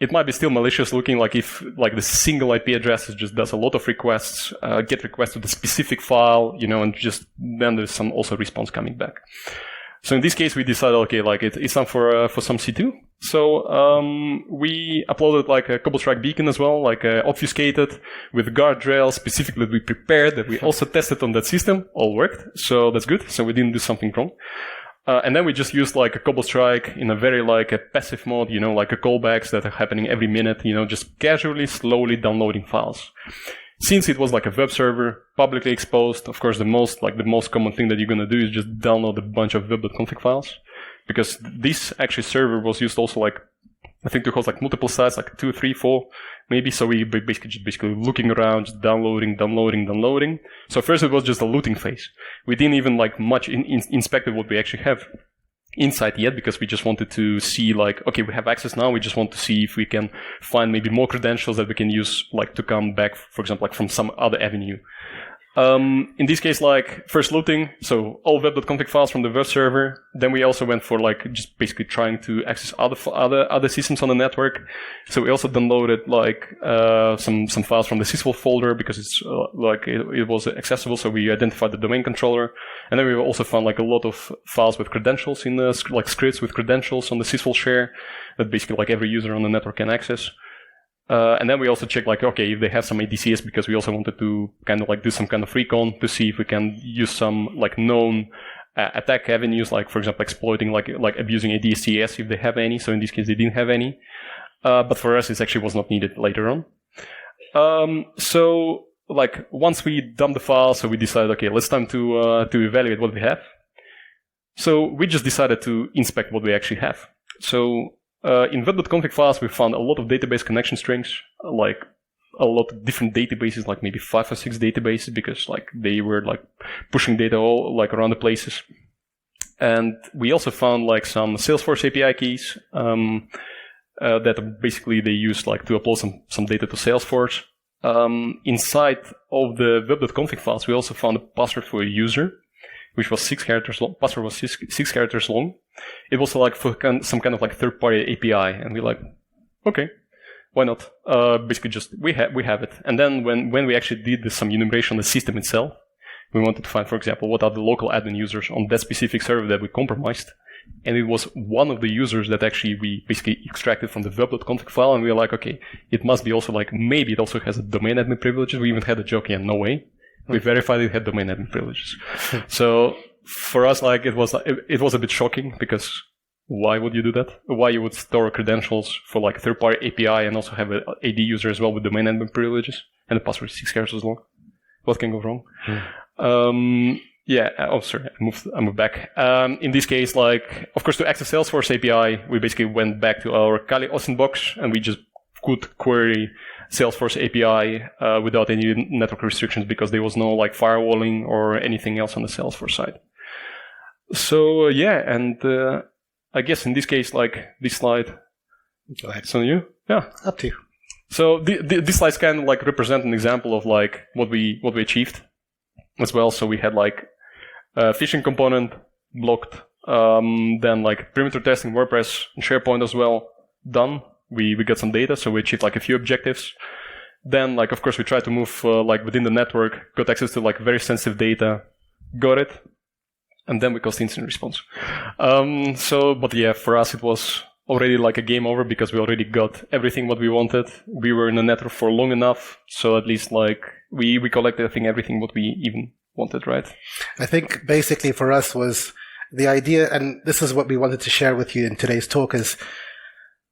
Speaker 2: it might be still malicious looking, like if like the single IP address just does a lot of requests, get requests to the specific file, and just then there's some also response coming back. So in this case, we decided, okay, like it's time for some C2. So we uploaded like a couple strike beacon as well, like obfuscated with guardrails specifically we prepared that we also tested on that system. All worked, so that's good. So we didn't do something wrong. And then we just used like a couple strike in a very like a passive mode, like a callbacks that are happening every minute, just casually, slowly downloading files. Since it was like a web server, publicly exposed, of course, the most common thing that you're going to do is just download a bunch of web.config files. Because this actually server was used also like, I think to host like multiple sites, like 2, 3, 4, maybe. So we basically looking around, just downloading. So first it was just a looting phase. We didn't even like much inspected what we actually have inside yet, because we just wanted to see like, okay, we have access now. We just want to see if we can find maybe more credentials that we can use like to come back, for example, like from some other avenue. In this case, like first looting, so all web.config files from the web server. Then we also went for like just basically trying to access other systems on the network. So we also downloaded like some files from the sysvol folder because it's like it was accessible. So we identified the domain controller, and then we also found like a lot of files with credentials in the like scripts with credentials on the sysvol share that basically like every user on the network can access. And then we also checked like, okay, if they have some ADCS, because we also wanted to kind of like do some kind of recon to see if we can use some like known attack avenues, like for example, exploiting like abusing ADCS if they have any. So in this case, they didn't have any. But for us, it actually was not needed later on. So like once we dumped the file, so we decided, okay, let's time to evaluate what we have. So we just decided to inspect what we actually have. So in web.config files, we found a lot of database connection strings, like a lot of different databases, like maybe 5 or 6 databases, because like they were like pushing data all like around the places. And we also found like some Salesforce API keys that basically they used like to upload some data to Salesforce. Inside of the web.config files, we also found a password for a user, which was 6 characters long. Password was 6 characters long. It was like for some kind of like third-party API, and we're like, okay, why not? Basically, just we have it. And then when we actually did some enumeration on the system itself, we wanted to find, for example, what are the local admin users on that specific server that we compromised. And it was one of the users that actually we basically extracted from the web.config file, and we were like, okay, it must be also like, maybe it also has a domain admin privileges. We even had a joke, no way. We verified it had domain admin privileges. So for us, like it was a bit shocking, because why would you do that? Why you would store credentials for like third-party API and also have an AD user as well with domain admin privileges, and the password is 6 characters long? What can go wrong? Yeah. Oh, sorry. I moved back. In this case, like, of course, to access Salesforce API, we basically went back to our Kali OSINT box, and we just could query Salesforce API without any network restrictions because there was no like firewalling or anything else on the Salesforce side. So and I guess in this case, like this slide,
Speaker 1: go ahead.
Speaker 2: It's on you. Yeah,
Speaker 1: up to you.
Speaker 2: So these slides kind of like represent an example of like what we achieved as well. So we had like a phishing component blocked, then like perimeter testing, WordPress, and SharePoint as well done. We got some data, so we achieved like a few objectives. Then like of course we tried to move like within the network, got access to like very sensitive data, got it, and then we caused incident response. But yeah, for us it was already like a game over because we already got everything what we wanted. We were in the network for long enough, so at least like we collected, I think, everything what we even wanted, right?
Speaker 1: I think basically for us was the idea, and this is what we wanted to share with you in today's talk, is,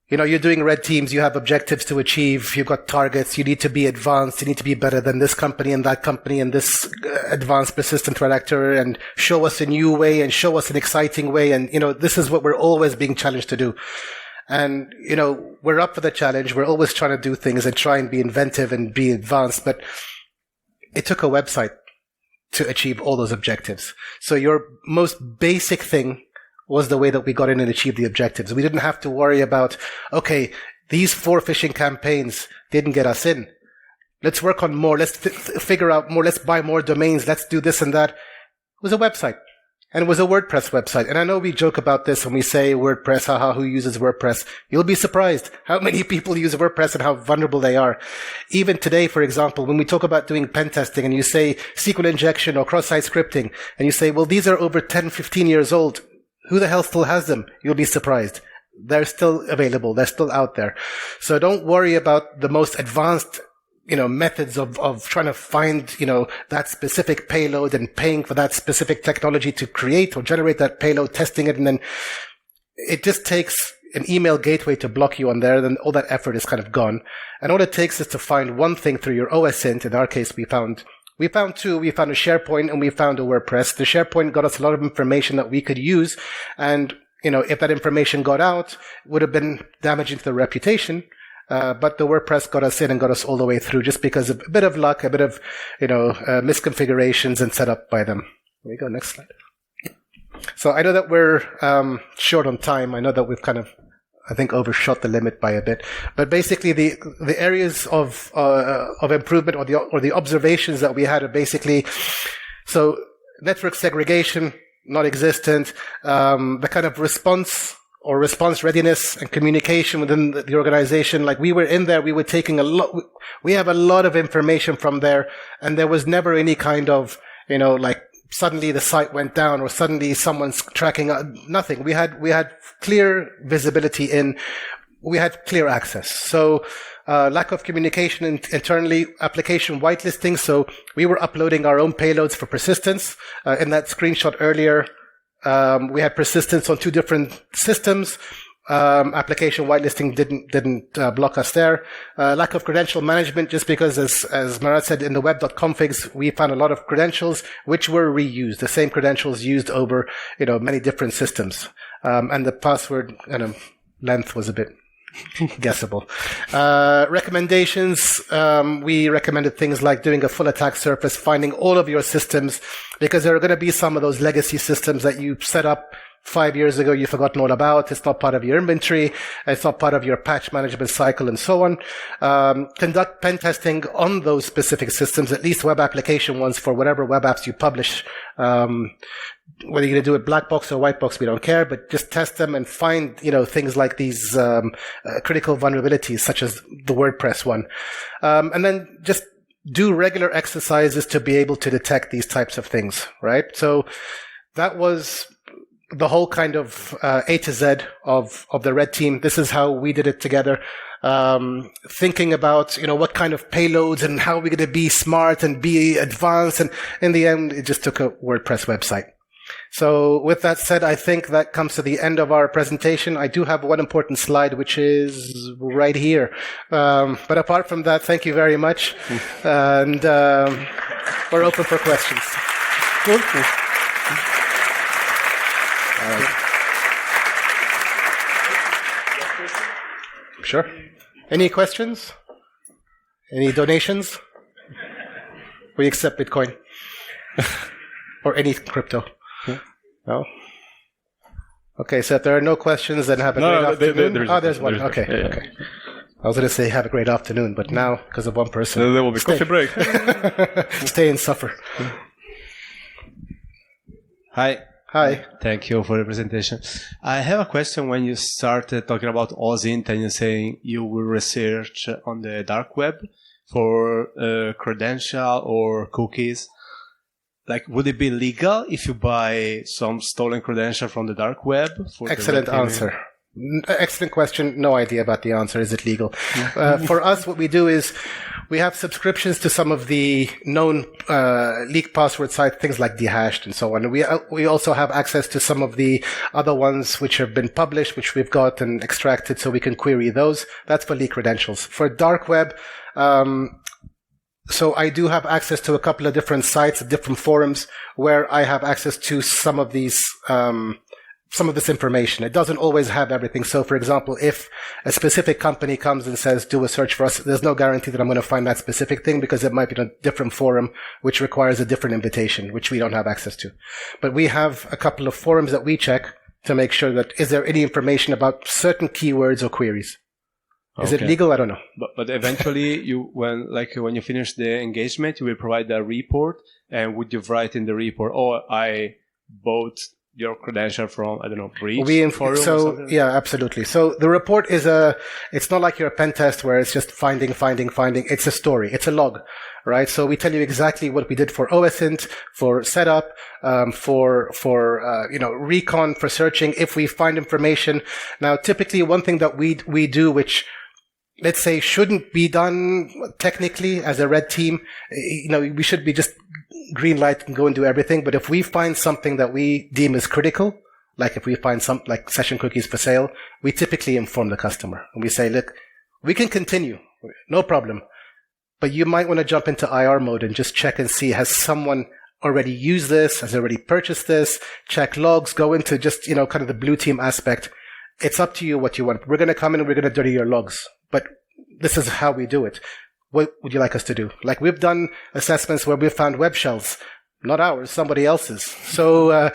Speaker 1: you know, you're doing red teams, you have objectives to achieve, you've got targets, you need to be advanced, you need to be better than this company and that company and this advanced persistent threat actor, and show us a new way and show us an exciting way. And, you know, this is what we're always being challenged to do. And, you know, we're up for the challenge. We're always trying to do things and try and be inventive and be advanced. But it took a website to achieve all those objectives. So your most basic thing was the way that we got in and achieved the objectives. We didn't have to worry about, okay, these 4 phishing campaigns didn't get us in. Let's work on more. Let's figure out more. Let's buy more domains. Let's do this and that. It was a website. And it was a WordPress website. And I know we joke about this when we say WordPress, haha, who uses WordPress? You'll be surprised how many people use WordPress and how vulnerable they are. Even today, for example, when we talk about doing pen testing and you say SQL injection or cross-site scripting, and you say, well, these are over 10, 15 years old. Who the hell still has them? You'll be surprised. They're still available. They're still out there. So don't worry about the most advanced, you know, methods of trying to find, you know, that specific payload and paying for that specific technology to create or generate that payload, testing it. And then it just takes an email gateway to block you on there. Then all that effort is kind of gone. And all it takes is to find one thing through your OSINT. In our case, we found 2. We found a SharePoint and we found a WordPress. The SharePoint got us a lot of information that we could use. And, you know, if that information got out, it would have been damaging to the reputation. But the WordPress got us in and got us all the way through just because of a bit of luck, a bit of, you know, misconfigurations and set up by them. Here we go. Next slide. So I know that we're short on time. I know that we've kind of, I think, overshot the limit by a bit. But basically, the areas of improvement or the observations that we had are basically, so network segregation, non-existent, the kind of response readiness and communication within the organization. Like we were in there, we were taking we have a lot of information from there, and there was never any kind of, you know, like suddenly the site went down or suddenly someone's tracking nothing. We had clear visibility we had clear access. So, lack of communication internally, application whitelisting. So we were uploading our own payloads for persistence. In that screenshot earlier, we had persistence on 2 different systems. Application whitelisting didn't block us there. Lack of credential management, just because as Marat said in the web.configs, we found a lot of credentials which were reused, the same credentials used over, you know, many different systems. And the password length was a bit guessable. Recommendations, we recommended things like doing a full attack surface, finding all of your systems, because there are going to be some of those legacy systems that you set up 5 years ago, you've forgotten all about. It's not part of your inventory. It's not part of your patch management cycle and so on. Conduct pen testing on those specific systems, at least web application ones for whatever web apps you publish. Whether you're going to do it black box or white box, we don't care, but just test them and find, you know, things like these critical vulnerabilities, such as the WordPress one. And then just do regular exercises to be able to detect these types of things, right? So that was the whole kind of A to Z of the red team. This is how we did it together. Thinking about, you know, what kind of payloads and how we're going to be smart and be advanced. And in the end, it just took a WordPress website. So with that said, I think that comes to the end of our presentation. I do have one important slide, which is right here. But apart from that, thank you very much. And we're open for questions. Cool. Sure. Any questions? Any donations? We accept Bitcoin. Or any crypto. No? Okay, so if there are no questions, then have a great afternoon. There's one. Okay. Okay. I was going to say have a great afternoon, but now, because of one person...
Speaker 2: There will be coffee break.
Speaker 1: Stay and suffer.
Speaker 3: Hi.
Speaker 1: Hi.
Speaker 3: Thank you for the presentation. I have a question. When you started talking about OSINT and you're saying you will research on the dark web for credential or cookies, like, would it be legal if you buy some stolen credential from the dark web?
Speaker 1: Excellent answer. Excellent question. No idea about the answer. Is it legal? For us, what we do is we have subscriptions to some of the known leaked password sites, things like Dehashed and so on. And we also have access to some of the other ones which have been published, which we've got and extracted, so we can query those. That's for leaked credentials. For dark web, so I do have access to a couple of different sites, different forums, where I have access to some of these some of this information. It doesn't always have everything. So, for example, if a specific company comes and says, do a search for us, there's no guarantee that I'm going to find that specific thing because it might be in a different forum, which requires a different invitation, which we don't have access to. But we have a couple of forums that we check to make sure that is there any information about certain keywords or queries. Is it legal? I don't know.
Speaker 3: But eventually, when you finish the engagement, you will provide a report, and would you write in the report, "Oh, I bought your credential from, I don't know, breach forum?"
Speaker 1: So yeah, absolutely. So the report is it's not like your pen test where it's just finding. It's a story. It's a log, right? So we tell you exactly what we did for OSINT, for setup, for recon, for searching. If we find information. Now, typically one thing that we do, which let's say shouldn't be done technically as a red team, we should be just green light and go and do everything. But if we find something that we deem as critical, like if we find some like session cookies for sale, we typically inform the customer and we say, look, we can continue, no problem, but you might want to jump into IR mode and just check and see, has someone already used this, has already purchased this, check logs, go into just, kind of the blue team aspect. It's up to you what you want. We're going to come in and we're going to dirty your logs, but this is how we do it. What would you like us to do? Like, we've done assessments where we've found web shells, not ours, somebody else's. So,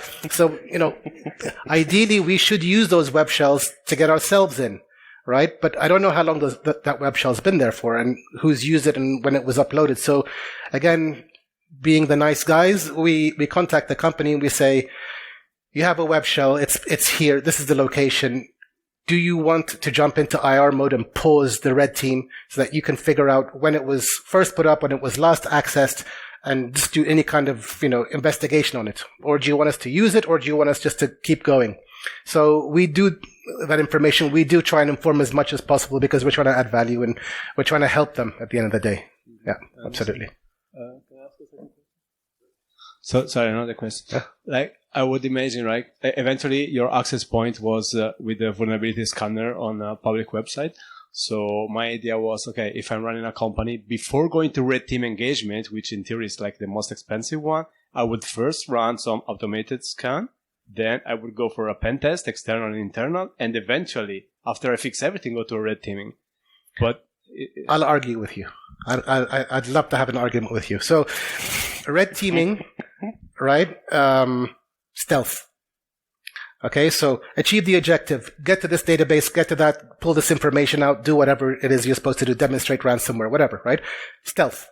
Speaker 1: ideally we should use those web shells to get ourselves in, right? But I don't know how long that web shell's been there for and who's used it and when it was uploaded. So again, being the nice guys, we contact the company and we say, you have a web shell. It's here. This is the location. Do you want to jump into IR mode and pause the red team so that you can figure out when it was first put up, when it was last accessed, and just do any kind of, investigation on it? Or do you want us to use it, or do you want us just to keep going? So we do that information. We do try and inform as much as possible because we're trying to add value and we're trying to help them at the end of the day. Yeah, absolutely.
Speaker 3: Can I ask a second question? So, sorry, another question. Yeah. I would imagine, right? Eventually, your access point was with the vulnerability scanner on a public website. So my idea was, okay, if I'm running a company, before going to red team engagement, which in theory is like the most expensive one, I would first run some automated scan. Then I would go for a pen test, external and internal. And eventually, after I fix everything, go to a red teaming. But
Speaker 1: I'll argue with you. I'd love to have an argument with you. So red teaming, right? Stealth. Okay, so achieve the objective, get to this database, get to that, pull this information out, do whatever it is you're supposed to do, demonstrate ransomware, whatever, right? Stealth.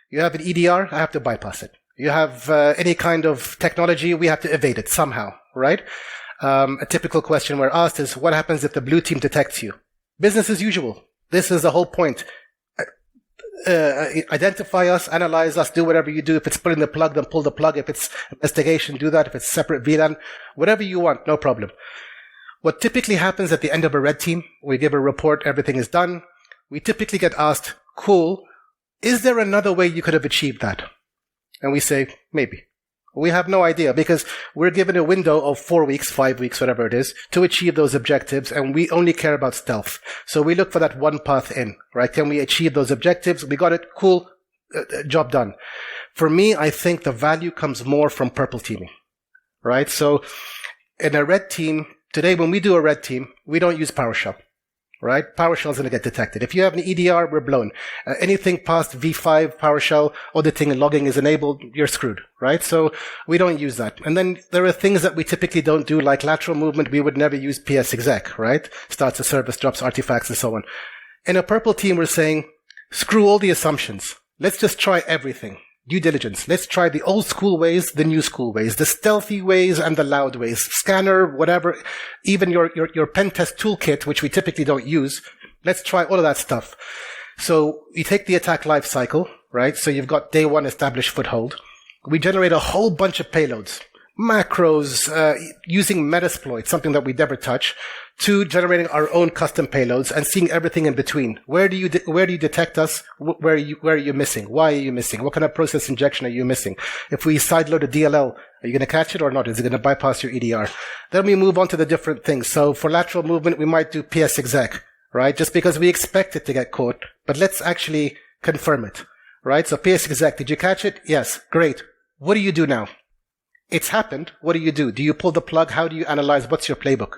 Speaker 1: You have an EDR, I have to bypass it. You have any kind of technology, we have to evade it somehow, right? A typical question we're asked is, what happens if the blue team detects you? Business as usual. This is the whole point. Identify us, analyze us, do whatever you do. If it's pulling the plug, then pull the plug. If it's investigation, do that. If it's separate VLAN, whatever you want, no problem. What typically happens at the end of a red team, we give a report, everything is done. We typically get asked, cool, is there another way you could have achieved that? And we say, maybe. We have no idea because we're given a window of 4 weeks, 5 weeks, whatever it is, to achieve those objectives, and we only care about stealth. So we look for that one path in, right? Can we achieve those objectives? We got it. Cool. Job done. For me, I think the value comes more from purple teaming, right? So in a red team, today when we do a red team, we don't use PowerShell. right? PowerShell is going to get detected. If you have an EDR, we're blown. Anything past V5 PowerShell auditing and logging is enabled, you're screwed, right? So we don't use that. And then there are things that we typically don't do, like lateral movement. We would never use PSExec, right? Starts a service, drops artifacts, and so on. In a purple team, we're saying, screw all the assumptions. Let's just try everything. Due diligence. Let's try the old school ways, the new school ways, the stealthy ways and the loud ways. Scanner, whatever, even your pen test toolkit, which we typically don't use. Let's try all of that stuff. So you take the attack life cycle, right? So you've got day one established foothold. We generate a whole bunch of payloads, macros, using Metasploit, something that we never touch, to generating our own custom payloads and seeing everything in between. Where do you detect us? Where are you missing? Why are you missing? What kind of process injection are you missing? If we sideload a DLL, are you going to catch it or not? Is it going to bypass your EDR? Then we move on to the different things. So for lateral movement, we might do PSExec, right? Just because we expect it to get caught, but let's actually confirm it, right? So PSExec, did you catch it? Yes. Great. What do you do now? It's happened. What do? Do you pull the plug? How do you analyze? What's your playbook?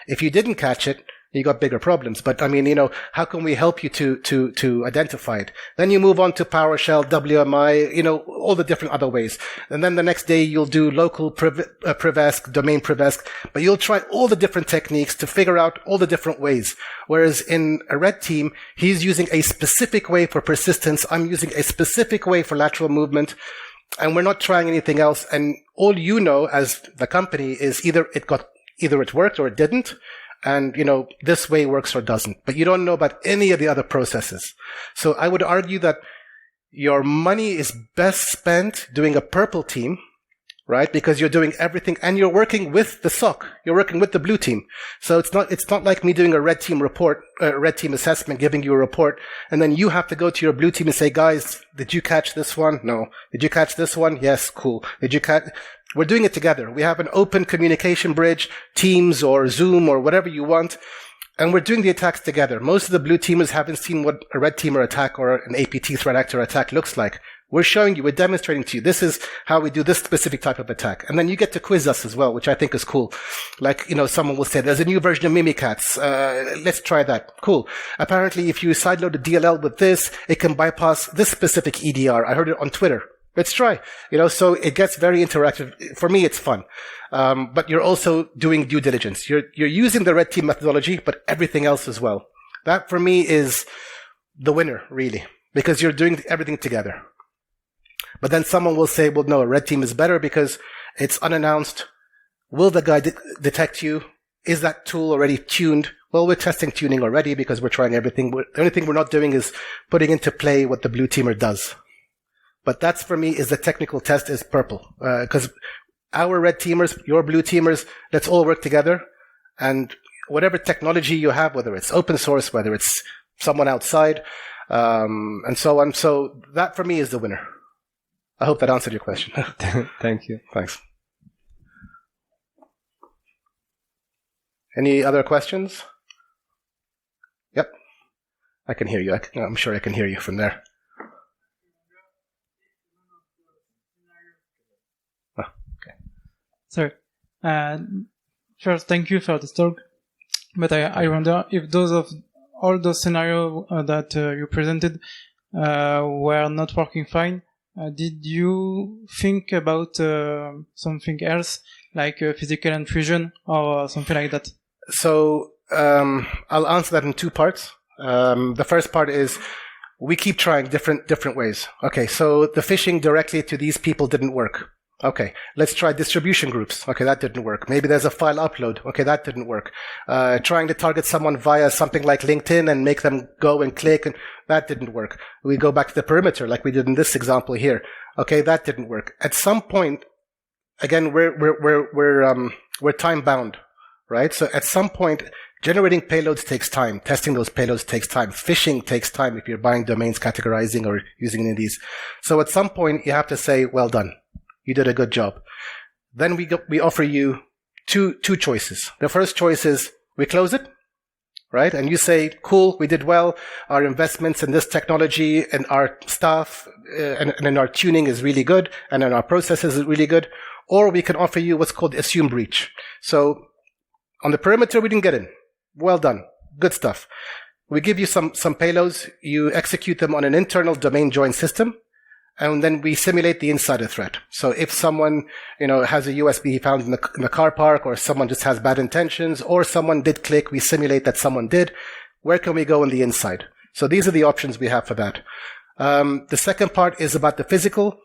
Speaker 1: If you didn't catch it, you got bigger problems. But I mean, how can we help you to identify it? Then you move on to PowerShell, WMI, all the different other ways. And then the next day you'll do local Privesc, domain Privesc, but you'll try all the different techniques to figure out all the different ways. Whereas in a red team, he's using a specific way for persistence. I'm using a specific way for lateral movement. And we're not trying anything else. And all you know as the company is either it worked or it didn't. And, this way works or doesn't. But you don't know about any of the other processes. So I would argue that your money is best spent doing a purple team, right? Because you're doing everything and you're working with the SOC. You're working with the blue team. So it's not like me doing a red team report, red team assessment, giving you a report. And then you have to go to your blue team and say, guys, did you catch this one? No. Did you catch this one? Yes. Cool. Did you catch? We're doing it together. We have an open communication bridge, Teams or Zoom or whatever you want. And we're doing the attacks together. Most of the blue teamers haven't seen what a red teamer attack or an APT threat actor attack looks like. We're showing you, we're demonstrating to you, this is how we do this specific type of attack. And then you get to quiz us as well, which I think is cool. Like, someone will say, there's a new version of Mimikatz. Let's try that. Cool. Apparently, if you sideload a DLL with this, it can bypass this specific EDR. I heard it on Twitter. Let's try. So it gets very interactive. For me, it's fun. But you're also doing due diligence. You're using the red team methodology, but everything else as well. That for me is the winner, really, because you're doing everything together. But then someone will say, well, no, a red team is better because it's unannounced. Will the guy detect you? Is that tool already tuned? Well, we're testing tuning already because we're trying everything. The only thing we're not doing is putting into play what the blue teamer does. But that's for me is the technical test is purple. Because our red teamers, your blue teamers, let's all work together. And whatever technology you have, whether it's open source, whether it's someone outside, and so on. So that for me is the winner. I hope that answered your question.
Speaker 3: Thank you.
Speaker 1: Thanks. Any other questions? Yep. I can hear you. I'm sure I can hear you from there. Oh, okay.
Speaker 4: Sorry. First, thank you for this talk. But I wonder if all those scenarios that you presented were not working fine. Did you think about something else, like physical intrusion or something like that?
Speaker 1: So I'll answer that in two parts. The first part is we keep trying different ways. Okay, so the phishing directly to these people didn't work. Okay, let's try distribution groups. Okay, that didn't work. Maybe there's a file upload. Okay, that didn't work. Trying to target someone via something like LinkedIn and make them go and click, and that didn't work. We go back to the perimeter like we did in this example here. Okay, that didn't work. At some point, again, we're time bound, right? So at some point, generating payloads takes time. Testing those payloads takes time. Phishing takes time if you're buying domains, categorizing, or using any of these. So at some point, you have to say, well done. You did a good job. Then we offer you two choices. The first choice is we close it, right? And you say, cool, we did well. Our investments in this technology and our staff and in our tuning is really good, and in our processes is really good. Or we can offer you what's called assume breach. So on the perimeter, we didn't get in. Well done. Good stuff. We give you some payloads. You execute them on an internal domain join system. And then we simulate the insider threat. So if someone, has a USB found in the car park, or someone just has bad intentions, or someone did click, we simulate that someone did. Where can we go on the inside? So these are the options we have for that. The second part is about the physical,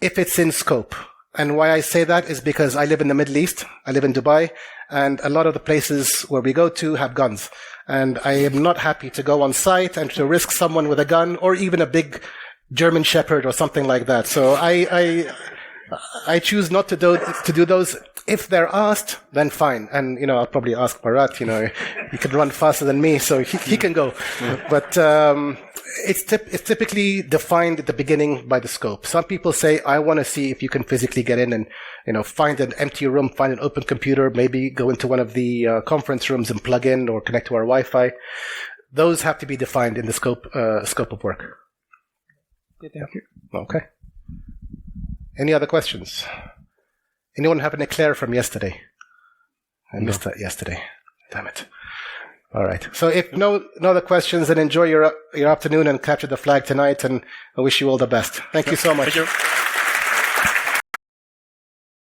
Speaker 1: if it's in scope. And why I say that is because I live in the Middle East. I live in Dubai, and a lot of the places where we go to have guns. And I am not happy to go on site and to risk someone with a gun, or even a big German Shepherd or something like that. So I choose not to do those. If they're asked, then fine. And, I'll probably ask Marat, he can run faster than me, so he can go. But, it's typically defined at the beginning by the scope. Some people say, I want to see if you can physically get in and, find an empty room, find an open computer, maybe go into one of the conference rooms and plug in or connect to our Wi-Fi. Those have to be defined in the scope of work.
Speaker 4: Thank you.
Speaker 1: Okay. Any other questions? Anyone have an eclair from yesterday? I missed that yesterday. Damn it. All right. So if no other questions, then enjoy your afternoon and capture the flag tonight, and I wish you all the best. Thank you so much.
Speaker 2: Thank you.